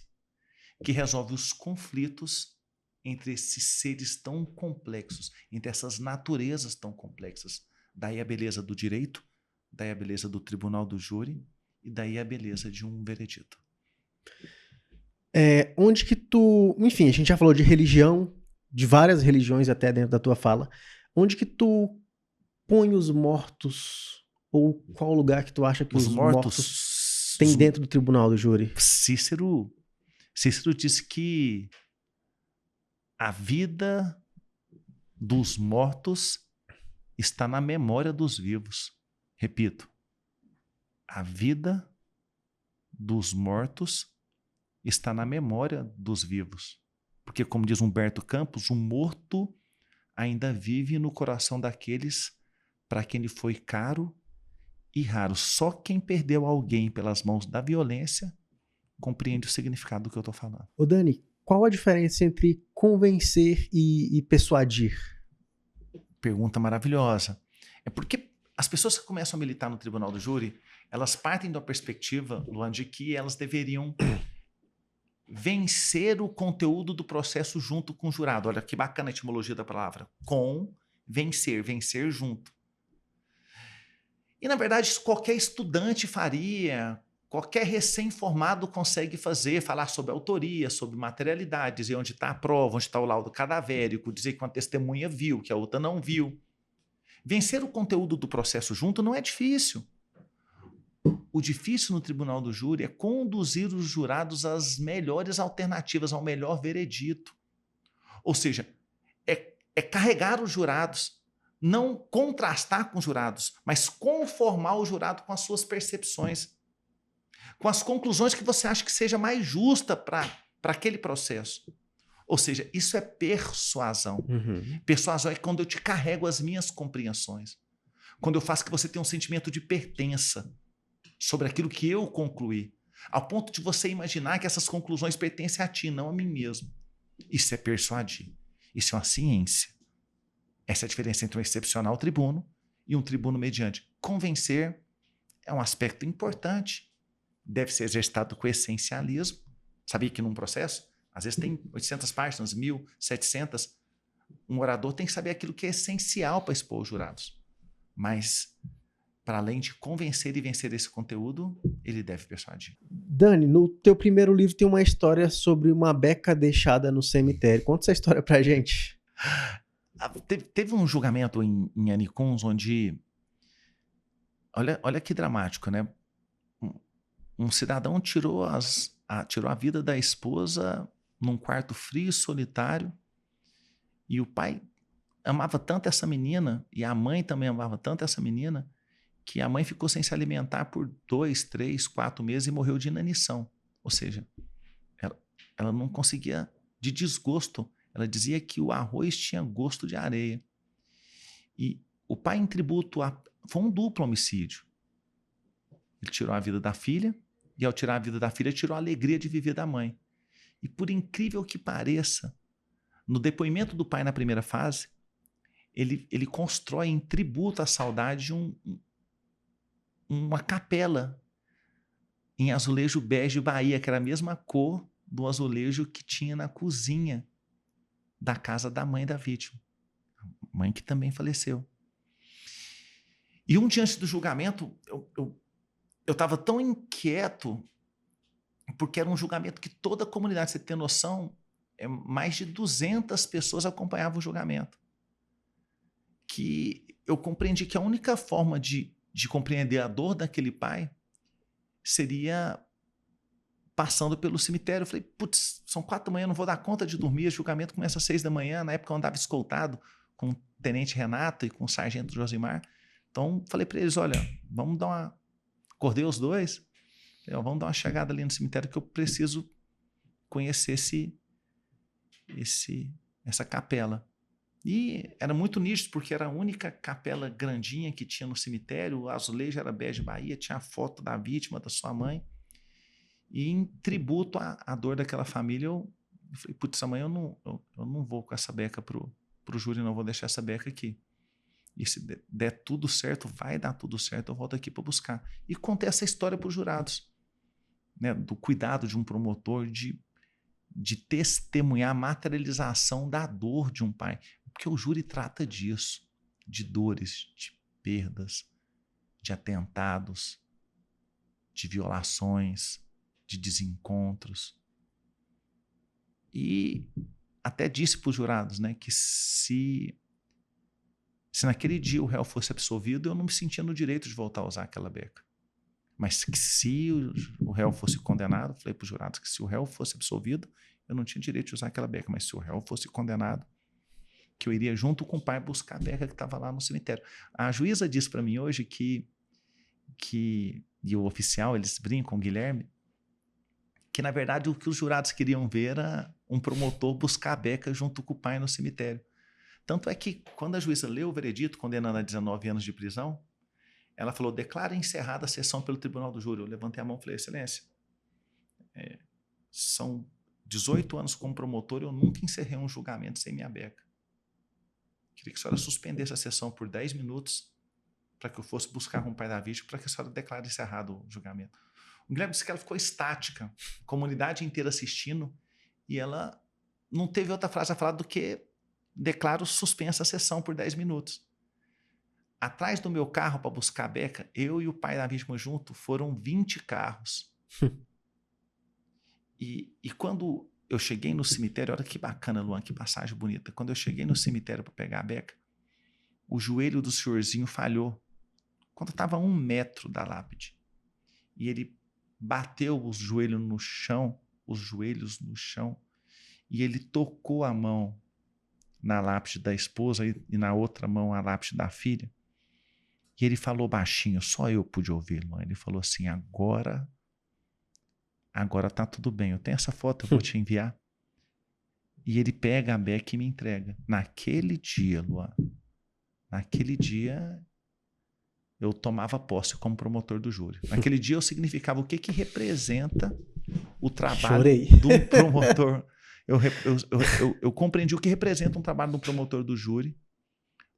que resolve os conflitos entre esses seres tão complexos, entre essas naturezas tão complexas. Daí a beleza do direito, daí a beleza do tribunal do júri, e daí a beleza de um veredito. Onde que tu... Enfim, a gente já falou de religião, de várias religiões até dentro da tua fala. Onde que tu põe os mortos? Ou qual lugar que tu acha que os mortos tem dentro do tribunal do júri? Cícero disse que a vida dos mortos está na memória dos vivos. Repito. A vida dos mortos está na memória dos vivos. Porque, como diz Humberto Campos, o morto ainda vive no coração daqueles para quem ele foi caro e raro. Só quem perdeu alguém pelas mãos da violência compreende o significado do que eu estou falando. Ô Dani, qual a diferença entre convencer e persuadir? Pergunta maravilhosa. É porque as pessoas que começam a militar no tribunal do júri, elas partem da perspectiva, Luan, de que elas deveriam vencer o conteúdo do processo junto com o jurado. Olha que bacana a etimologia da palavra. Vencer junto. E, na verdade, isso qualquer estudante faria, qualquer recém-formado consegue fazer, falar sobre autoria, sobre materialidade, dizer onde está a prova, onde está o laudo cadavérico, dizer que uma testemunha viu, que a outra não viu. Vencer o conteúdo do processo junto não é difícil. O difícil no tribunal do júri é conduzir os jurados às melhores alternativas, ao melhor veredito. Ou seja, é carregar os jurados, não contrastar com os jurados, mas conformar o jurado com as suas percepções, com as conclusões que você acha que seja mais justa para aquele processo. Ou seja, isso é persuasão. Uhum. Persuasão é quando eu te carrego as minhas compreensões, quando eu faço que você tenha um sentimento de pertença sobre aquilo que eu concluí, ao ponto de você imaginar que essas conclusões pertencem a ti, não a mim mesmo. Isso é persuadir. Isso é uma ciência. Essa é a diferença entre um excepcional tribuno e um tribuno mediante. Convencer é um aspecto importante. Deve ser exercitado com essencialismo. Sabia que num processo, às vezes tem 800 páginas, 1.700. Um orador tem que saber aquilo que é essencial para expor os jurados. Mas, para além de convencer e vencer esse conteúdo, ele deve persuadir. Dani, no teu primeiro livro tem uma história sobre uma beca deixada no cemitério. Conta essa história pra gente. Teve um julgamento em Anicuns onde... Olha que dramático, né? Um cidadão tirou a vida da esposa num quarto frio e solitário, e o pai amava tanto essa menina, e a mãe também amava tanto essa menina, que a mãe ficou sem se alimentar por 2, 3, 4 meses e morreu de inanição. Ou seja, ela não conseguia, de desgosto, ela dizia que o arroz tinha gosto de areia. E o pai, em tributo, foi um duplo homicídio. Ele tirou a vida da filha, e ao tirar a vida da filha, tirou a alegria de viver da mãe. E por incrível que pareça, no depoimento do pai na primeira fase, ele constrói em tributo à saudade uma capela em azulejo bege Bahia, que era a mesma cor do azulejo que tinha na cozinha da casa da mãe da vítima. Mãe que também faleceu. E um dia antes do julgamento, eu estava tão inquieto, porque era um julgamento que toda a comunidade, você tem noção, mais de 200 pessoas acompanhavam o julgamento. Que eu compreendi que a única forma de compreender a dor daquele pai seria passando pelo cemitério. Eu falei, putz, são 4 da manhã, não vou dar conta de dormir, o julgamento começa às 6 da manhã, na época eu andava escoltado com o tenente Renato e com o sargento Josimar. Então, falei para eles, olha, vamos dar uma... Acordei os dois, vamos dar uma chegada ali no cemitério que eu preciso conhecer essa capela. E era muito nítido, porque era a única capela grandinha que tinha no cemitério, o azulejo era bege Bahia, tinha a foto da vítima, da sua mãe. E em tributo à dor daquela família, eu falei, putz, amanhã eu não vou com essa beca pro júri, não vou deixar essa beca aqui. E se der tudo certo, vai dar tudo certo, eu volto aqui para buscar. E contei essa história para os jurados, né, do cuidado de um promotor de testemunhar a materialização da dor de um pai. Porque o júri trata disso, de dores, de perdas, de atentados, de violações, de desencontros. E até disse para os jurados, né, que se naquele dia o réu fosse absolvido, eu não me sentia no direito de voltar a usar aquela beca. Mas que se o réu fosse condenado, falei para os jurados que se o réu fosse absolvido, eu não tinha direito de usar aquela beca. Mas se o réu fosse condenado, que eu iria junto com o pai buscar a beca que estava lá no cemitério. A juíza disse para mim hoje e o oficial, eles brincam, o Guilherme, que na verdade o que os jurados queriam ver era um promotor buscar a beca junto com o pai no cemitério. Tanto é que quando a juíza leu o veredito condenando a 19 anos de prisão, ela falou, declara encerrada a sessão pelo tribunal do júri. Eu levantei a mão e falei, excelência, são 18 anos como promotor, eu nunca encerrei um julgamento sem minha beca. Queria que a senhora suspendesse a sessão por 10 minutos para que eu fosse buscar com o pai da vítima, para que a senhora declare encerrado o julgamento. O Guilherme disse que ela ficou estática, a comunidade inteira assistindo, e ela não teve outra frase a falar do que declaro suspensa a sessão por 10 minutos. atrás do meu carro para buscar a Beca, eu e o pai da vítima junto, foram 20 carros. E quando eu cheguei no cemitério, olha que bacana, Luan, que passagem bonita. Quando eu cheguei no cemitério para pegar a Beca, o joelho do senhorzinho falhou. Quando eu estava a 1 metro da lápide. E ele bateu os joelhos no chão, e ele tocou a mão na lápide da esposa e na outra mão a lápide da filha. E ele falou baixinho, só eu pude ouvir, Luan. Ele falou assim, agora tá tudo bem. Eu tenho essa foto, eu vou te enviar. E ele pega a Beca e me entrega. Naquele dia, Luan, eu tomava posse como promotor do júri. Naquele dia eu significava o que representa o trabalho de um promotor. Eu compreendi o que representa um trabalho de um promotor do júri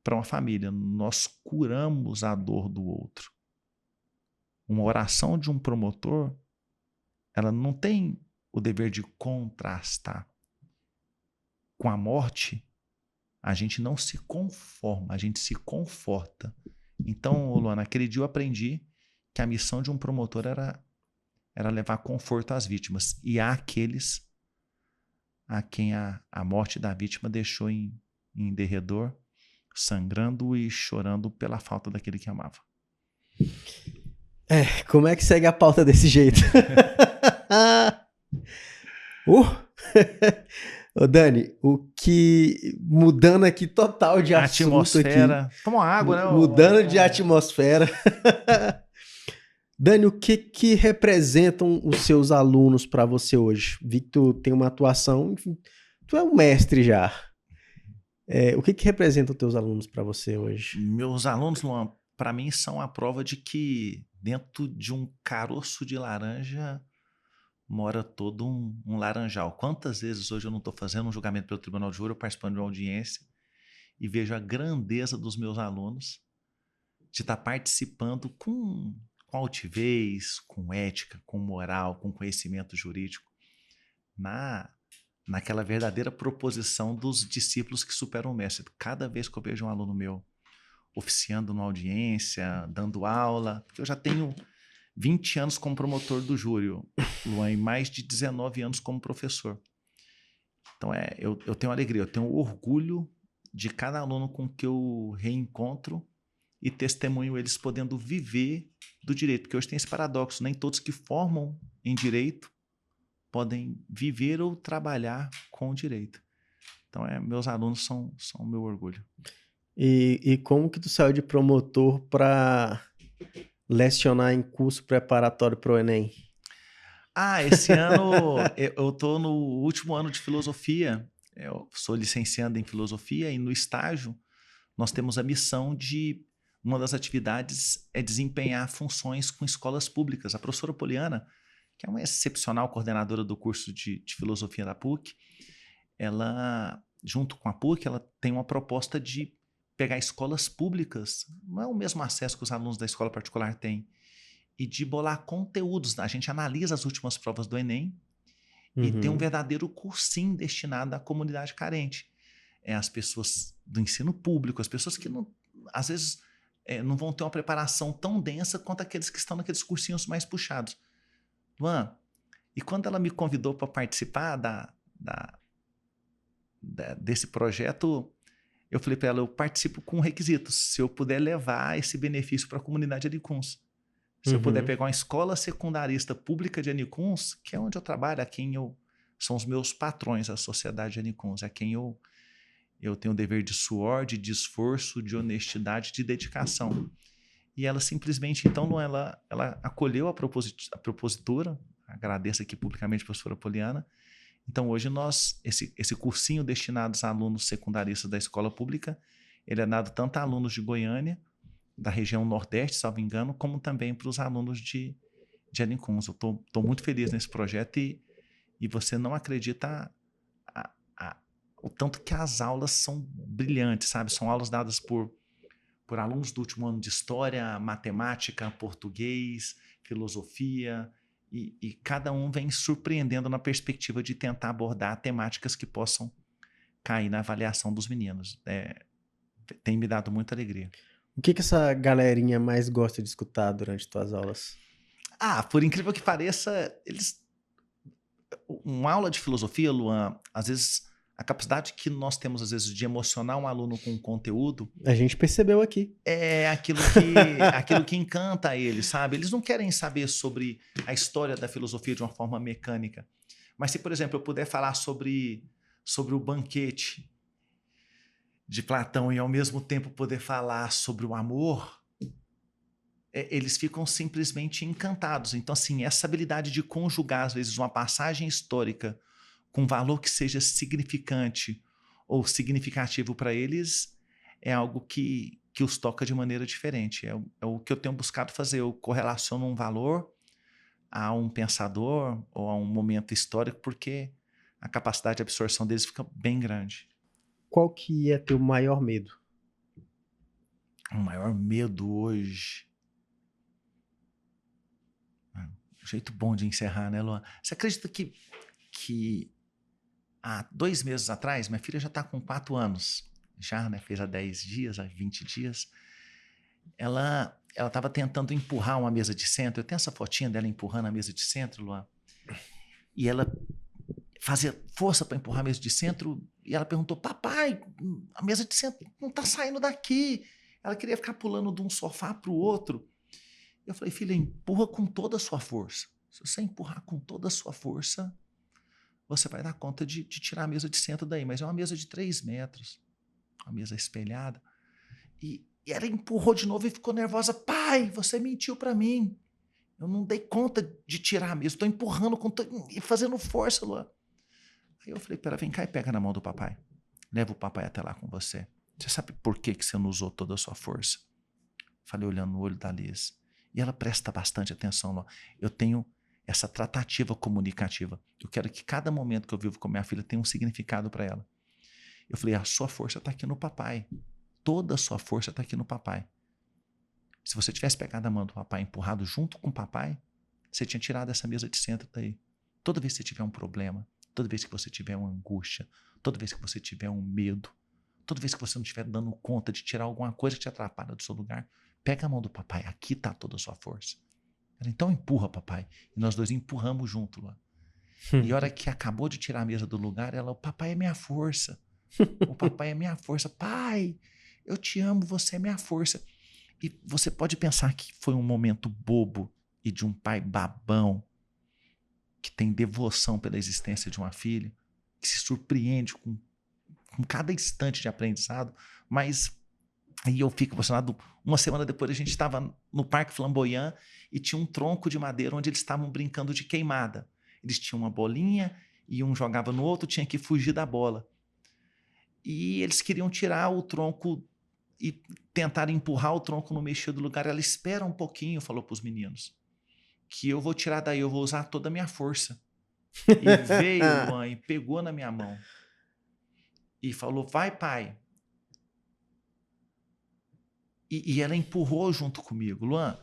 para uma família. Nós curamos a dor do outro. Uma oração de um promotor, ela não tem o dever de contrastar. Com a morte, a gente não se conforma, a gente se conforta. Então, Luana, naquele dia eu aprendi que a missão de um promotor era levar conforto às vítimas. E há aqueles a quem a morte da vítima deixou em derredor, sangrando e chorando pela falta daquele que amava. Como é que segue a pauta desse jeito? Ô Dani, mudando aqui total de assunto atmosfera. Aqui, Toma água, né? Mudando de atmosfera. Dani, o que representam os seus alunos para você hoje? Vi que tu tem uma atuação, enfim, tu é um mestre já. O que representam os teus alunos para você hoje? Meus alunos, Luan, para mim são a prova de que dentro de um caroço de laranja mora todo um laranjal. Quantas vezes hoje eu não estou fazendo um julgamento pelo Tribunal de Júri, eu participando de uma audiência e vejo a grandeza dos meus alunos de estar participando com altivez, com ética, com moral, com conhecimento jurídico, naquela verdadeira proposição dos discípulos que superam o mestre. Cada vez que eu vejo um aluno meu oficiando numa audiência, dando aula, porque eu já tenho 20 anos como promotor do júri, Luan, e mais de 19 anos como professor. Então, eu tenho alegria, eu tenho orgulho de cada aluno com que eu reencontro e testemunho eles podendo viver do direito. Porque hoje tem esse paradoxo, nem todos que formam em direito podem viver ou trabalhar com o direito. Então, meus alunos são o meu orgulho. E como que tu saiu de promotor para lecionar em curso preparatório para o Enem? Esse ano eu estou no último ano de filosofia. Eu sou licenciando em filosofia e no estágio nós temos a missão de, uma das atividades é desempenhar funções com escolas públicas. A professora Poliana, que é uma excepcional coordenadora do curso de filosofia da PUC, ela, junto com a PUC, ela tem uma proposta de pegar escolas públicas, não é o mesmo acesso que os alunos da escola particular têm, e de bolar conteúdos. A gente analisa as últimas provas do Enem e tem um verdadeiro cursinho destinado à comunidade carente. As pessoas do ensino público, as pessoas que não, às vezes não vão ter uma preparação tão densa quanto aqueles que estão naqueles cursinhos mais puxados. Luan, e quando ela me convidou para participar desse projeto, eu falei para ela, eu participo com requisitos, se eu puder levar esse benefício para a comunidade de Aricuns. Se eu puder pegar uma escola secundarista pública de Aricuns, que é onde eu trabalho, são os meus patrões, a sociedade de Aricuns, é quem eu tenho o dever de suor, de esforço, de honestidade, de dedicação. E ela simplesmente, então, ela acolheu a propositura, agradeço aqui publicamente a professora Poliana. Então, hoje esse cursinho destinado a alunos secundaristas da escola pública, ele é dado tanto a alunos de Goiânia, da região Nordeste, salvo engano, como também para os alunos de Aricuns. Eu estou muito feliz nesse projeto e você não acredita o tanto que as aulas são brilhantes, sabe? São aulas dadas por alunos do último ano de História, Matemática, Português, Filosofia, e cada um vem surpreendendo na perspectiva de tentar abordar temáticas que possam cair na avaliação dos meninos. Tem me dado muita alegria. O que essa galerinha mais gosta de escutar durante tuas aulas? Por incrível que pareça, uma aula de filosofia, Luan, às vezes, a capacidade que nós temos, às vezes, de emocionar um aluno com conteúdo A gente percebeu aqui. é aquilo que encanta eles, sabe? Eles não querem saber sobre a história da filosofia de uma forma mecânica. Mas se, por exemplo, eu puder falar sobre o banquete de Platão e, ao mesmo tempo, poder falar sobre o amor, eles ficam simplesmente encantados. Então, assim, essa habilidade de conjugar, às vezes, uma passagem histórica com valor que seja significante ou significativo para eles é algo que os toca de maneira diferente. É o que eu tenho buscado fazer. Eu correlaciono um valor a um pensador ou a um momento histórico porque a capacidade de absorção deles fica bem grande. Qual que é teu maior medo? O maior medo hoje... Um jeito bom de encerrar, né, Luan? Você acredita que há 2 meses atrás, minha filha já está com 4 anos, já, né? Fez há 10 dias, há 20 dias. Ela estava tentando empurrar uma mesa de centro. Eu tenho essa fotinha dela empurrando a mesa de centro, Luan. E ela fazia força para empurrar a mesa de centro. E ela perguntou: papai, a mesa de centro não está saindo daqui. Ela queria ficar pulando de um sofá para o outro. Eu falei: filha, empurra com toda a sua força. Se você empurrar com toda a sua força, você vai dar conta de tirar a mesa de centro daí. Mas é uma mesa de 3 metros, uma mesa espelhada. E ela empurrou de novo e ficou nervosa. Pai, você mentiu para mim. Eu não dei conta de tirar a mesa. Estou empurrando e fazendo força, Luan. Aí eu falei: pera, vem cá e pega na mão do papai. Leva o papai até lá com você. Você sabe por que você não usou toda a sua força? Falei, olhando no olho da Liz. E ela presta bastante atenção, Luan. Eu tenho essa tratativa comunicativa. Eu quero que cada momento que eu vivo com minha filha tenha um significado para ela. Eu falei: a sua força está aqui no papai. Toda a sua força está aqui no papai. Se você tivesse pegado a mão do papai e empurrado junto com o papai, você tinha tirado essa mesa de centro daí. Toda vez que você tiver um problema, toda vez que você tiver uma angústia, toda vez que você tiver um medo, toda vez que você não estiver dando conta de tirar alguma coisa que te atrapalha do seu lugar, pega a mão do papai, aqui está toda a sua força. Ela: então empurra, papai. E nós dois empurramos junto lá. E a hora que acabou de tirar a mesa do lugar, ela: o papai é minha força. O papai é minha força. Pai, eu te amo, você é minha força. E você pode pensar que foi um momento bobo e de um pai babão que tem devoção pela existência de uma filha, que se surpreende com cada instante de aprendizado, mas aí eu fico emocionado. Uma semana depois a gente estava no Parque Flamboyant e tinha um tronco de madeira onde eles estavam brincando de queimada. Eles tinham uma bolinha e um jogava no outro, tinha que fugir da bola. E eles queriam tirar o tronco e tentaram empurrar o tronco no meio do lugar. Ela: espera um pouquinho, falou para os meninos, que eu vou tirar daí, eu vou usar toda a minha força. E veio, Luan, e pegou na minha mão e falou: vai, pai. E ela empurrou junto comigo. Luan,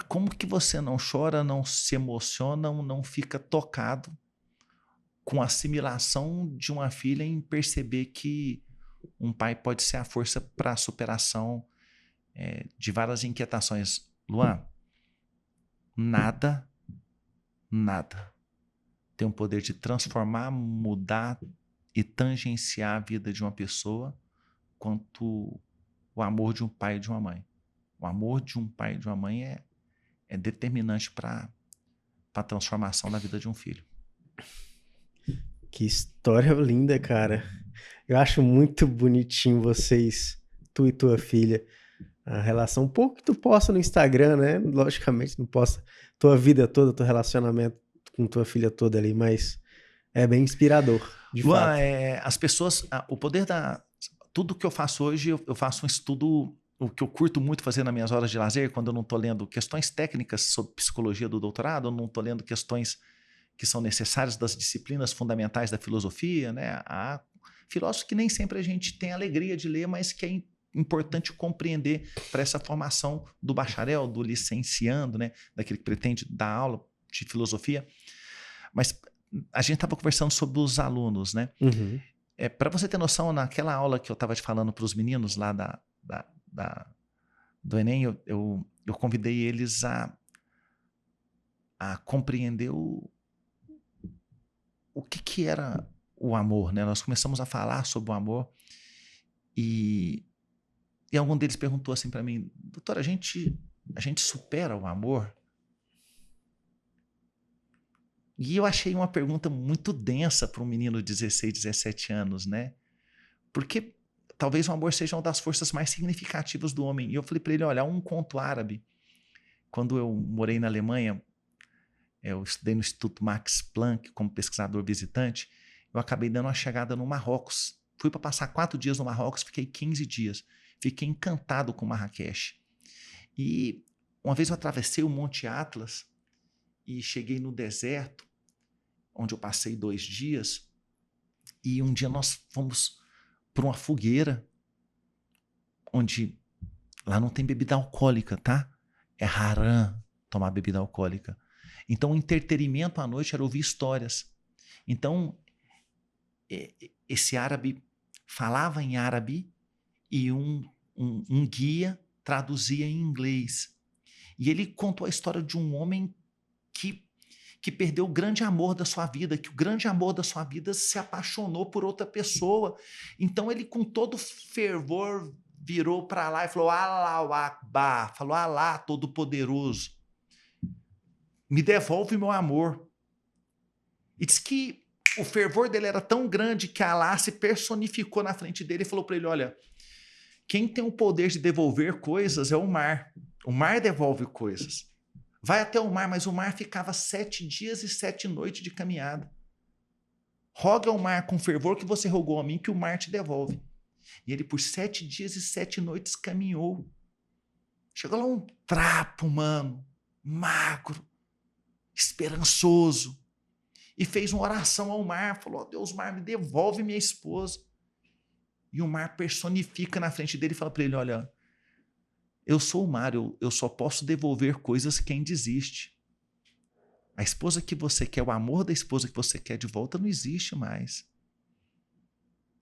como que você não chora, não se emociona, não fica tocado com a assimilação de uma filha em perceber que um pai pode ser a força para a superação de várias inquietações. Luan, nada tem o poder de transformar, mudar e tangenciar a vida de uma pessoa quanto o amor de um pai e de uma mãe. O amor de um pai e de uma mãe é determinante para a transformação da vida de um filho. Que história linda, cara. Eu acho muito bonitinho vocês, tu e tua filha, a relação, um pouco que tu posta no Instagram, né? Logicamente não posta tua vida toda, teu relacionamento com tua filha toda ali, mas é bem inspirador, de fato. As pessoas, o poder tudo que eu faço hoje, eu faço um estudo, o que eu curto muito fazer nas minhas horas de lazer, quando eu não estou lendo questões técnicas sobre psicologia do doutorado, eu não estou lendo questões que são necessárias das disciplinas fundamentais da filosofia, né? Há filósofos que nem sempre a gente tem alegria de ler, mas que é importante compreender para essa formação do bacharel, do licenciando, né? Daquele que pretende dar aula de filosofia. Mas a gente estava conversando sobre os alunos, né? Uhum. Para você ter noção, naquela aula que eu estava te falando para os meninos lá do Enem, eu convidei eles a compreender o que era o amor, né? Nós começamos a falar sobre o amor e algum deles perguntou assim para mim, doutor, a gente supera o amor? E eu achei uma pergunta muito densa para um menino de 16, 17 anos, né? Porque talvez o amor seja uma das forças mais significativas do homem. E eu falei para ele, olha, um conto árabe. Quando eu morei na Alemanha, eu estudei no Instituto Max Planck como pesquisador visitante, eu acabei dando uma chegada no Marrocos. Fui para passar 4 dias no Marrocos, fiquei 15 dias. Fiquei encantado com Marrakech. E uma vez eu atravessei o Monte Atlas e cheguei no deserto, onde eu passei 2 dias, e um dia nós fomos para uma fogueira, onde lá não tem bebida alcoólica, tá? É haram tomar bebida alcoólica. Então o entretenimento à noite era ouvir histórias. Então esse árabe falava em árabe e um guia traduzia em inglês. E ele contou a história de um homem que perdeu o grande amor da sua vida, que o grande amor da sua vida se apaixonou por outra pessoa. Então ele, com todo fervor, virou para lá e falou, Allahu Akbar, falou, Alá, Todo-Poderoso, me devolve meu amor. E diz que o fervor dele era tão grande que Alá se personificou na frente dele e falou para ele, olha, quem tem o poder de devolver coisas é o mar. O mar devolve coisas. Vai até o mar, mas o mar ficava 7 dias e 7 noites de caminhada. Roga ao mar com fervor que você rogou a mim, que o mar te devolve. E ele por 7 dias e 7 noites caminhou. Chegou lá um trapo, mano, magro, esperançoso. E fez uma oração ao mar. Falou, oh, Deus, mar, me devolve minha esposa. E o mar personifica na frente dele e fala para ele, olha, eu sou o mar, eu só posso devolver coisas quem desiste. A esposa que você quer, o amor da esposa que você quer de volta não existe mais.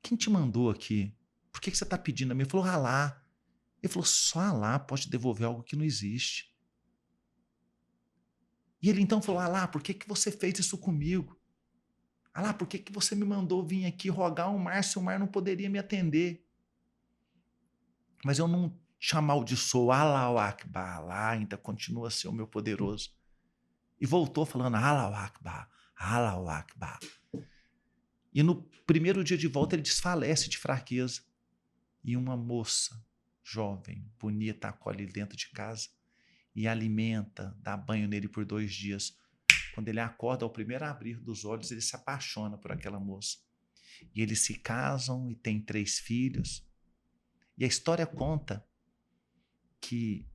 Quem te mandou aqui? Por que você está pedindo a mim? Ele falou, Alá. Ele falou, só Alá pode devolver algo que não existe. E ele então falou, Alá, por que você fez isso comigo? Alá, por que você me mandou vir aqui rogar ao mar se o mar não poderia me atender? Mas eu não te amaldiçoo, Allahu Akbar, Alá ainda continua a ser o meu poderoso. E voltou falando, Allahu Akbar, Allahu Akbar. E no primeiro dia de volta ele desfalece de fraqueza. E uma moça jovem, bonita, acolhe ele dentro de casa e alimenta, dá banho nele por 2 dias. Quando ele acorda, ao primeiro abrir dos olhos, ele se apaixona por aquela moça. E eles se casam e têm 3 filhos. E a história conta que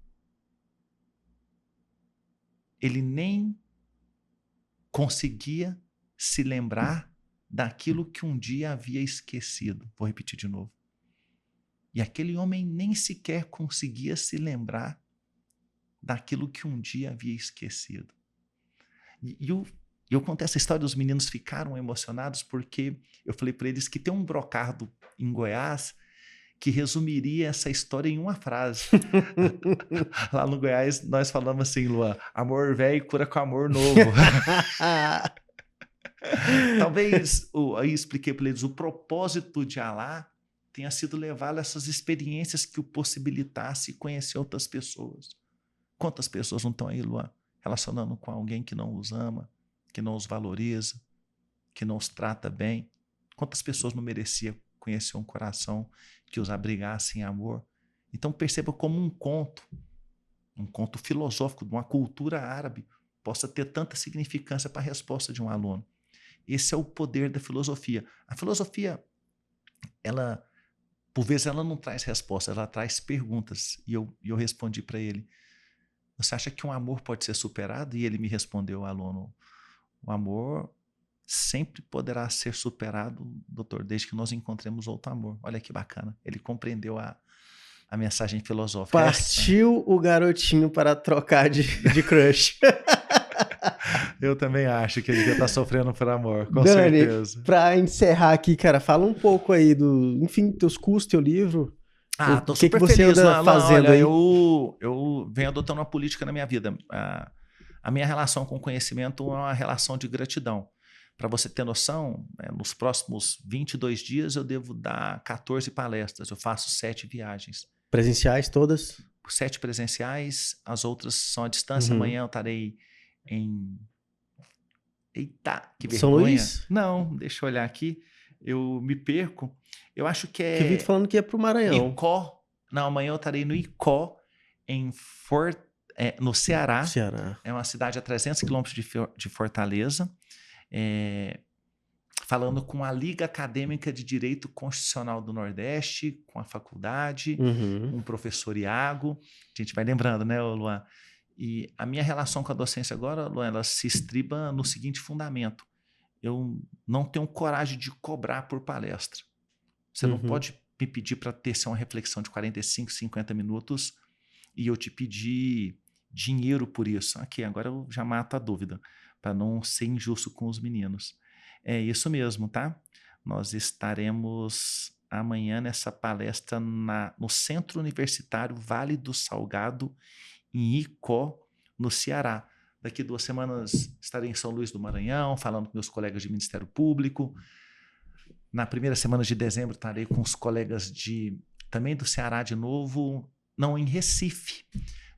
ele nem conseguia se lembrar daquilo que um dia havia esquecido. Vou repetir de novo. E aquele homem nem sequer conseguia se lembrar daquilo que um dia havia esquecido. E eu contei essa história, os meninos ficaram emocionados porque eu falei para eles que tem um brocardo em Goiás que resumiria essa história em uma frase. Lá no Goiás nós falamos assim, Luan, amor velho cura com amor novo. Talvez, aí expliquei para eles, o propósito de Alá tenha sido levá-lo a essas experiências que o possibilitasse conhecer outras pessoas. Quantas pessoas não estão aí, Luan, relacionando com alguém que não os ama, que não os valoriza, que não os trata bem? Quantas pessoas não mereciam conhecer um coração que os abrigasse em amor? Então perceba como um conto filosófico de uma cultura árabe possa ter tanta significância para a resposta de um aluno. Esse é o poder da filosofia. A filosofia, ela, por vezes, ela não traz respostas, ela traz perguntas. E eu respondi para ele, você acha que um amor pode ser superado? E ele me respondeu, aluno, o amor sempre poderá ser superado, doutor, desde que nós encontremos outro amor. Olha que bacana. Ele compreendeu a mensagem filosófica. Partiu o garotinho para trocar de crush. Eu também acho que ele devia estar sofrendo por amor, com Dani, certeza. Para encerrar aqui, cara, fala um pouco aí teus cursos, teu livro. Ah, tô O que super você feliz, anda Luan. fazendo Olha, aí? eu venho adotando uma política na minha vida. A minha relação com o conhecimento é uma relação de gratidão. Para você ter noção, nos próximos 22 dias eu devo dar 14 palestras. Eu faço 7 viagens. Presenciais todas? 7 presenciais, as outras são à distância. Uhum. Amanhã eu estarei em... Eita, que São vergonha. Luís? Não, deixa eu olhar aqui. Eu me perco. Eu acho que Que Vitor é falando que ia pro Maranhão. Icó. Não, amanhã eu estarei no Icó, no Ceará. Ceará. É uma cidade a 300 quilômetros de Fortaleza. É, falando com a Liga Acadêmica de Direito Constitucional do Nordeste, com a faculdade, Uhum. com o professor Iago. A gente vai lembrando, né, Luan? E a minha relação com a docência agora, Luan, ela se estriba no seguinte fundamento. Eu não tenho coragem de cobrar por palestra. Você não Uhum. pode me pedir para ter uma reflexão de 45, 50 minutos e eu te pedir dinheiro por isso. Aqui, agora eu já mato a dúvida, para não ser injusto com os meninos. É isso mesmo, tá? Nós estaremos amanhã nessa palestra no Centro Universitário Vale do Salgado, em Icó, no Ceará. Daqui 2 semanas estarei em São Luís do Maranhão, falando com meus colegas de Ministério Público. Na primeira semana de dezembro estarei com os colegas também do Ceará de novo, não, em Recife.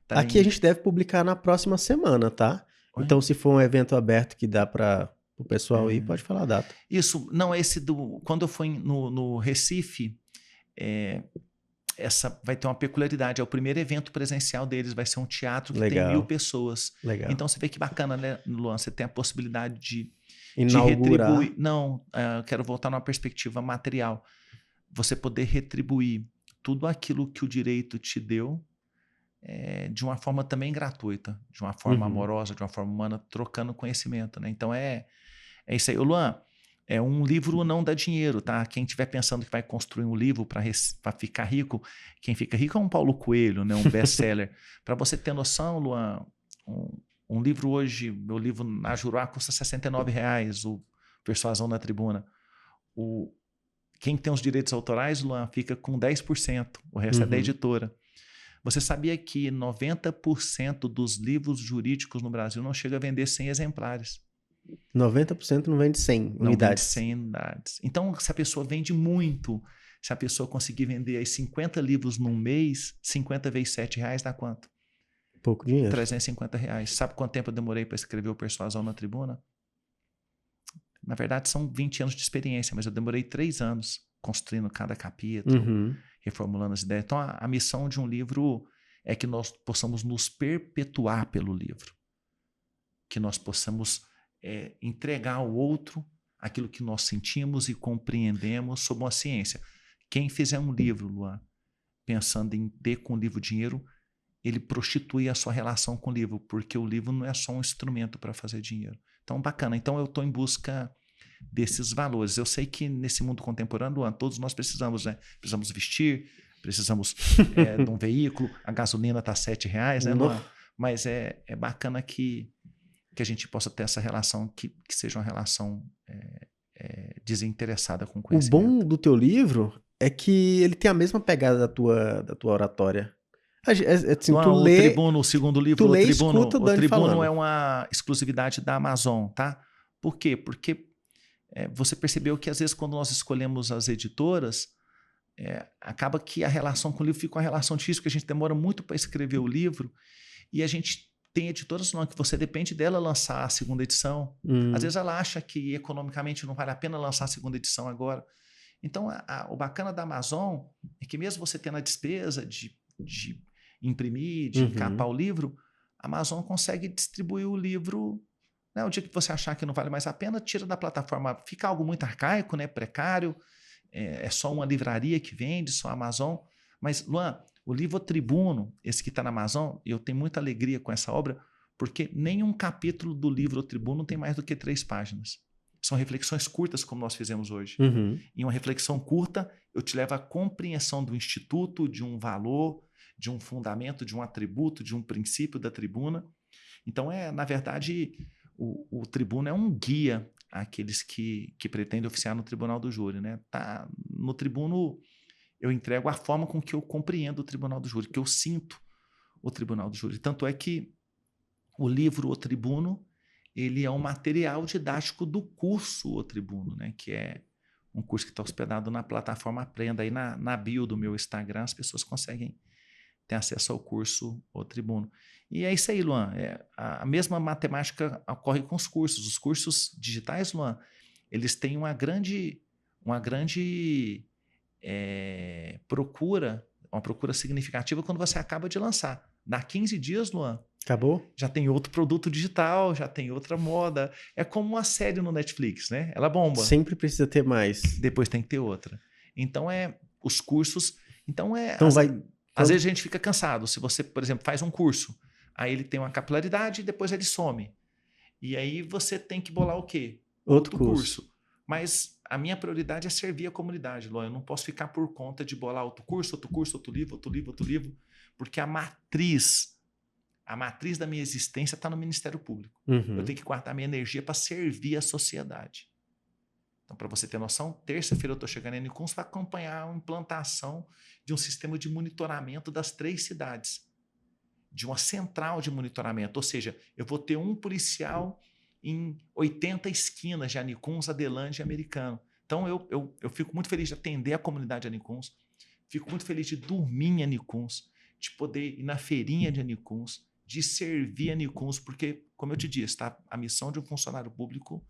Aqui a gente deve publicar na próxima semana, tá? Oi? Então, se for um evento aberto que dá para o pessoal ir, pode falar a data. Isso, não, quando eu fui no Recife, essa vai ter uma peculiaridade. É o primeiro evento presencial deles, vai ser um teatro que tem 1.000 pessoas. Legal. Então você vê que bacana, né, Luan? Você tem a possibilidade de Inaugurar. retribuir. Não, eu quero voltar numa perspectiva material. Você poder retribuir tudo aquilo que o direito te deu de uma forma também gratuita, de uma forma amorosa, de uma forma humana, trocando conhecimento, né? Então é isso aí. Ô, Luan, um livro não dá dinheiro, tá? Quem estiver pensando que vai construir um livro para ficar rico, quem fica rico é um Paulo Coelho, né? Um best-seller. Para você ter noção, Luan, um livro hoje, meu livro na Juruá custa R$69, o Persuasão na Tribuna. Quem tem os direitos autorais, Luan, fica com 10%, o resto é da editora. Você sabia que 90% dos livros jurídicos no Brasil não chega a vender 100 exemplares? 90% não vende 100 unidades. Não vende 100 unidades. Então, se a pessoa vende muito, se a pessoa conseguir vender aí 50 livros num mês, 50 vezes R$7 dá quanto? Pouco dinheiro. R$350. Sabe quanto tempo eu demorei para escrever o Persuasão na Tribuna? Na verdade, são 20 anos de experiência, mas eu demorei 3 anos construindo cada capítulo, reformulando as ideias. Então, a missão de um livro é que nós possamos nos perpetuar pelo livro. Que nós possamos entregar ao outro aquilo que nós sentimos e compreendemos sob uma ciência. Quem fizer um livro, Luan, pensando em ter com o livro dinheiro, ele prostitui a sua relação com o livro, porque o livro não é só um instrumento para fazer dinheiro. Então, bacana. Então, eu estou em busca desses valores. Eu sei que nesse mundo contemporâneo, Luan, todos nós precisamos, né? Precisamos vestir, precisamos de um veículo, a gasolina está R$7, né, Luan? Mas é bacana que a gente possa ter essa relação, que seja uma relação desinteressada com o conhecimento. O bom do teu livro é que ele tem a mesma pegada da tua oratória. Assim, Luan, tu lê, o Tribuno, o segundo livro, tu lê, Tribuno, escuta o o Dani Tribuno falando. é uma exclusividade da Amazon, tá? Por quê? Porque você percebeu que às vezes quando nós escolhemos as editoras, acaba que a relação com o livro fica uma relação difícil, porque a gente demora muito para escrever o livro e a gente tem editoras não, que você depende dela lançar a segunda edição. Às vezes ela acha que economicamente não vale a pena lançar a segunda edição agora. Então, o bacana da Amazon é que mesmo você tendo a despesa de imprimir, de encapar o livro, a Amazon consegue distribuir o livro. Né? O dia que você achar que não vale mais a pena, tira da plataforma. Fica algo muito arcaico, né? Precário. É só uma livraria que vende, só a Amazon. Mas, Luan, o livro Tribuno, esse que está na Amazon, eu tenho muita alegria com essa obra, porque nenhum capítulo do livro Tribuno tem mais do que 3 páginas. São reflexões curtas, como nós fizemos hoje. Em uma reflexão curta, eu te levo à compreensão do instituto, de um valor, de um fundamento, de um atributo, de um princípio da tribuna. Então, na verdade, o tribuno é um guia àqueles que pretendem oficiar no tribunal do júri. Né? No tribuno, eu entrego a forma com que eu compreendo o Tribunal do Júri, que eu sinto o Tribunal do Júri. Tanto é que o livro O Tribuno, ele é um material didático do curso O Tribuno, né? Que é um curso que está hospedado na plataforma Aprenda. Aí na bio do meu Instagram as pessoas conseguem ter acesso ao curso O Tribuno. E é isso aí, Luan. A mesma matemática ocorre com os cursos. Os cursos digitais, Luan, eles têm uma grande procura, uma procura significativa quando você acaba de lançar. Dá 15 dias, Luan, Acabou? já tem outro produto digital, já tem outra moda. É como uma série no Netflix, né? Ela bomba. Sempre precisa ter mais. Depois tem que ter outra. Então, os cursos... Então, às vezes a gente fica cansado. Se você, por exemplo, faz um curso, aí ele tem uma capilaridade e depois ele some. E aí você tem que bolar o quê? Outro curso. Mas a minha prioridade é servir a comunidade, Luan. Eu não posso ficar por conta de bolar outro curso, outro livro, porque a matriz da minha existência está no Ministério Público. Uhum. Eu tenho que guardar minha energia para servir a sociedade. Então, para você ter noção, terça-feira eu estou chegando em Nicuns para acompanhar a implantação de um sistema de monitoramento das 3 cidades, de uma central de monitoramento. Ou seja, eu vou ter um policial em 80 esquinas de Anicuns, Adelândia e Americano. Então, eu fico muito feliz de atender a comunidade de Anicuns, fico muito feliz de dormir em Anicuns, de poder ir na feirinha de Anicuns, de servir Anicuns, porque, como eu te disse, tá? A missão de um funcionário público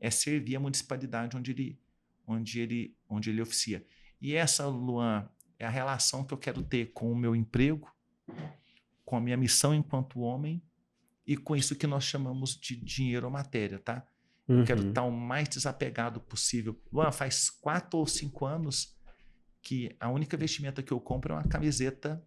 é servir a municipalidade onde ele oficia. E essa, Luan, é a relação que eu quero ter com o meu emprego, com a minha missão enquanto homem e com isso que nós chamamos de dinheiro ou matéria, tá? Eu quero estar o mais desapegado possível. Luan, faz 4 ou 5 anos que a única vestimenta que eu compro é uma camiseta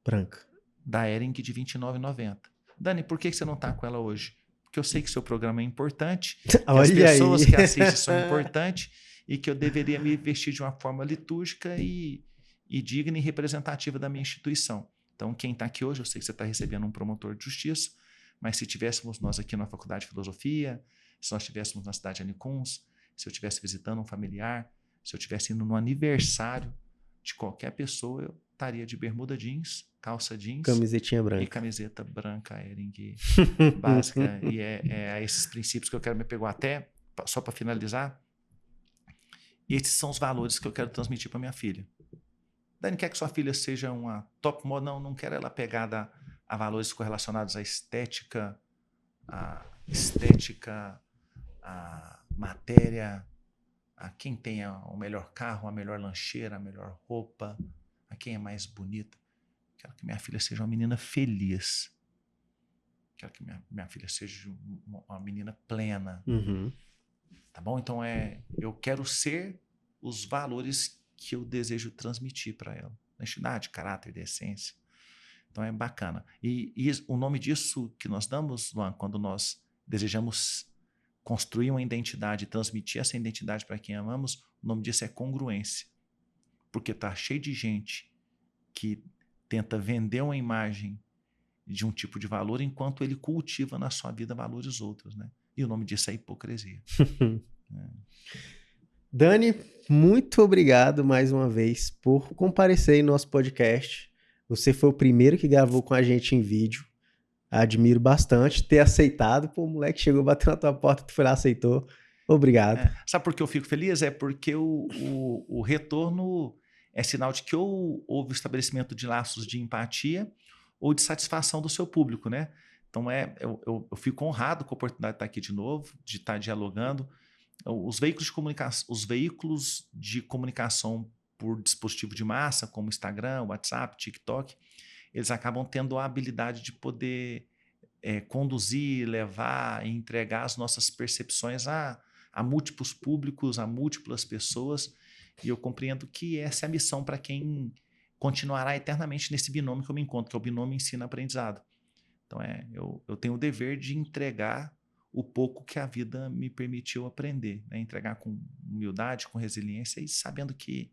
branca da Hering de R$ 29,90. Dani, por que você não está com ela hoje? Porque eu sei que seu programa é importante, que as pessoas que assistem são importantes e que eu deveria me vestir de uma forma litúrgica e digna e representativa da minha instituição. Então, quem está aqui hoje, eu sei que você está recebendo um promotor de justiça, mas se tivéssemos nós aqui na Faculdade de Filosofia, se nós estivéssemos na cidade de Anicuns, se eu estivesse visitando um familiar, se eu estivesse indo no aniversário de qualquer pessoa, eu estaria de bermuda jeans, calça jeans camisetinha branca. E camiseta branca Hering básica. E é a esses princípios que eu quero me pegar até, só para finalizar, esses são os valores que eu quero transmitir para minha filha. Dani, quer que sua filha seja uma top model? Não quero ela pegada a valores correlacionados à estética, a matéria, a quem tenha o melhor carro, a melhor lancheira, a melhor roupa, a quem é mais bonita. Quero que minha filha seja uma menina feliz. Quero que minha filha seja uma menina plena. Uhum. Tá bom? Então, eu quero ser os valores que eu desejo transmitir para ela. Honestidade, caráter, decência. Então, é bacana. E o nome disso que nós damos, Luan, quando nós desejamos construir uma identidade, transmitir essa identidade para quem amamos, o nome disso é congruência. Porque tá cheio de gente que tenta vender uma imagem de um tipo de valor enquanto ele cultiva na sua vida valores outros, né? E o nome disso é hipocrisia. Dani, muito obrigado mais uma vez por comparecer em nosso podcast. Você foi o primeiro que gravou com a gente em vídeo. Admiro bastante ter aceitado. Pô, o moleque chegou, bateu na tua porta, tu foi lá, aceitou. Obrigado. Sabe por que eu fico feliz? É porque o retorno é sinal de que ou houve o estabelecimento de laços de empatia ou de satisfação do seu público, né? Então, eu fico honrado com a oportunidade de estar aqui de novo, de estar dialogando. Os veículos de comunicação por dispositivo de massa, como Instagram, WhatsApp, TikTok, eles acabam tendo a habilidade de poder conduzir, levar e entregar as nossas percepções a múltiplos públicos, a múltiplas pessoas. E eu compreendo que essa é a missão para quem continuará eternamente nesse binômio que eu me encontro, que é o binômio ensino-aprendizado. Então, eu tenho o dever de entregar o pouco que a vida me permitiu aprender, né? Entregar com humildade, com resiliência e sabendo que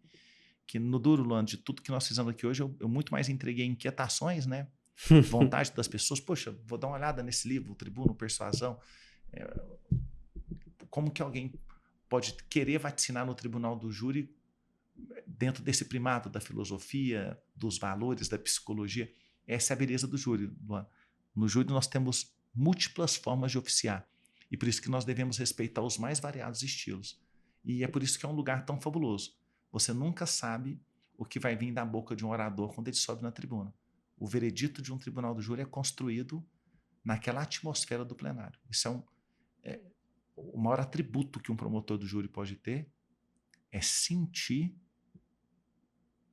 no duro, Luan, de tudo que nós fizemos aqui hoje, eu muito mais entreguei inquietações, né? Vontade das pessoas. Poxa, vou dar uma olhada nesse livro, O Tribuno, Persuasão. Como que alguém pode querer vaticinar no tribunal do júri dentro desse primado da filosofia, dos valores, da psicologia. Essa é a beleza do júri, Luan. No júri nós temos múltiplas formas de oficiar. E por isso que nós devemos respeitar os mais variados estilos. E é por isso que é um lugar tão fabuloso. Você nunca sabe o que vai vir da boca de um orador quando ele sobe na tribuna. O veredito de um tribunal do júri é construído naquela atmosfera do plenário. Isso o maior atributo que um promotor do júri pode ter é sentir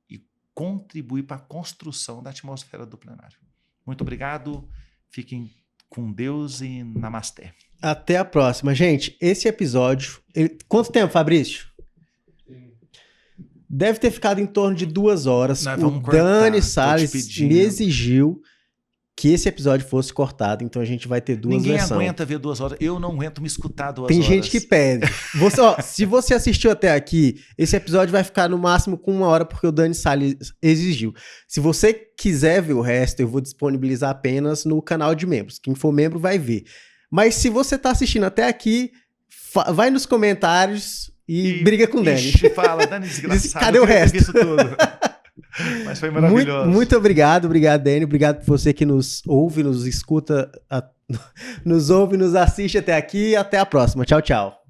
e contribuir para a construção da atmosfera do plenário. Muito obrigado, fiquem com Deus e namastê. Até a próxima. Gente, esse episódio... Quanto tempo, Fabrício? Deve ter ficado em torno de 2 horas. O Dani Salles me exigiu que esse episódio fosse cortado, então a gente vai ter 2 versões. Ninguém aguenta ver 2 horas. Eu não aguento me escutar 2 horas. Tem gente que pede. Se você assistiu até aqui, esse episódio vai ficar no máximo com 1 hora, porque o Dani Salles exigiu. Se você quiser ver o resto, eu vou disponibilizar apenas no canal de membros. Quem for membro vai ver. Mas se você está assistindo até aqui, vai nos comentários e briga com o Dani. Fala, Dani, desgraçado. Cadê o resto? Mas foi maravilhoso. Muito obrigado, Dani. Obrigado por você que nos ouve, nos escuta, nos ouve, nos assiste até aqui. Até a próxima. Tchau, tchau.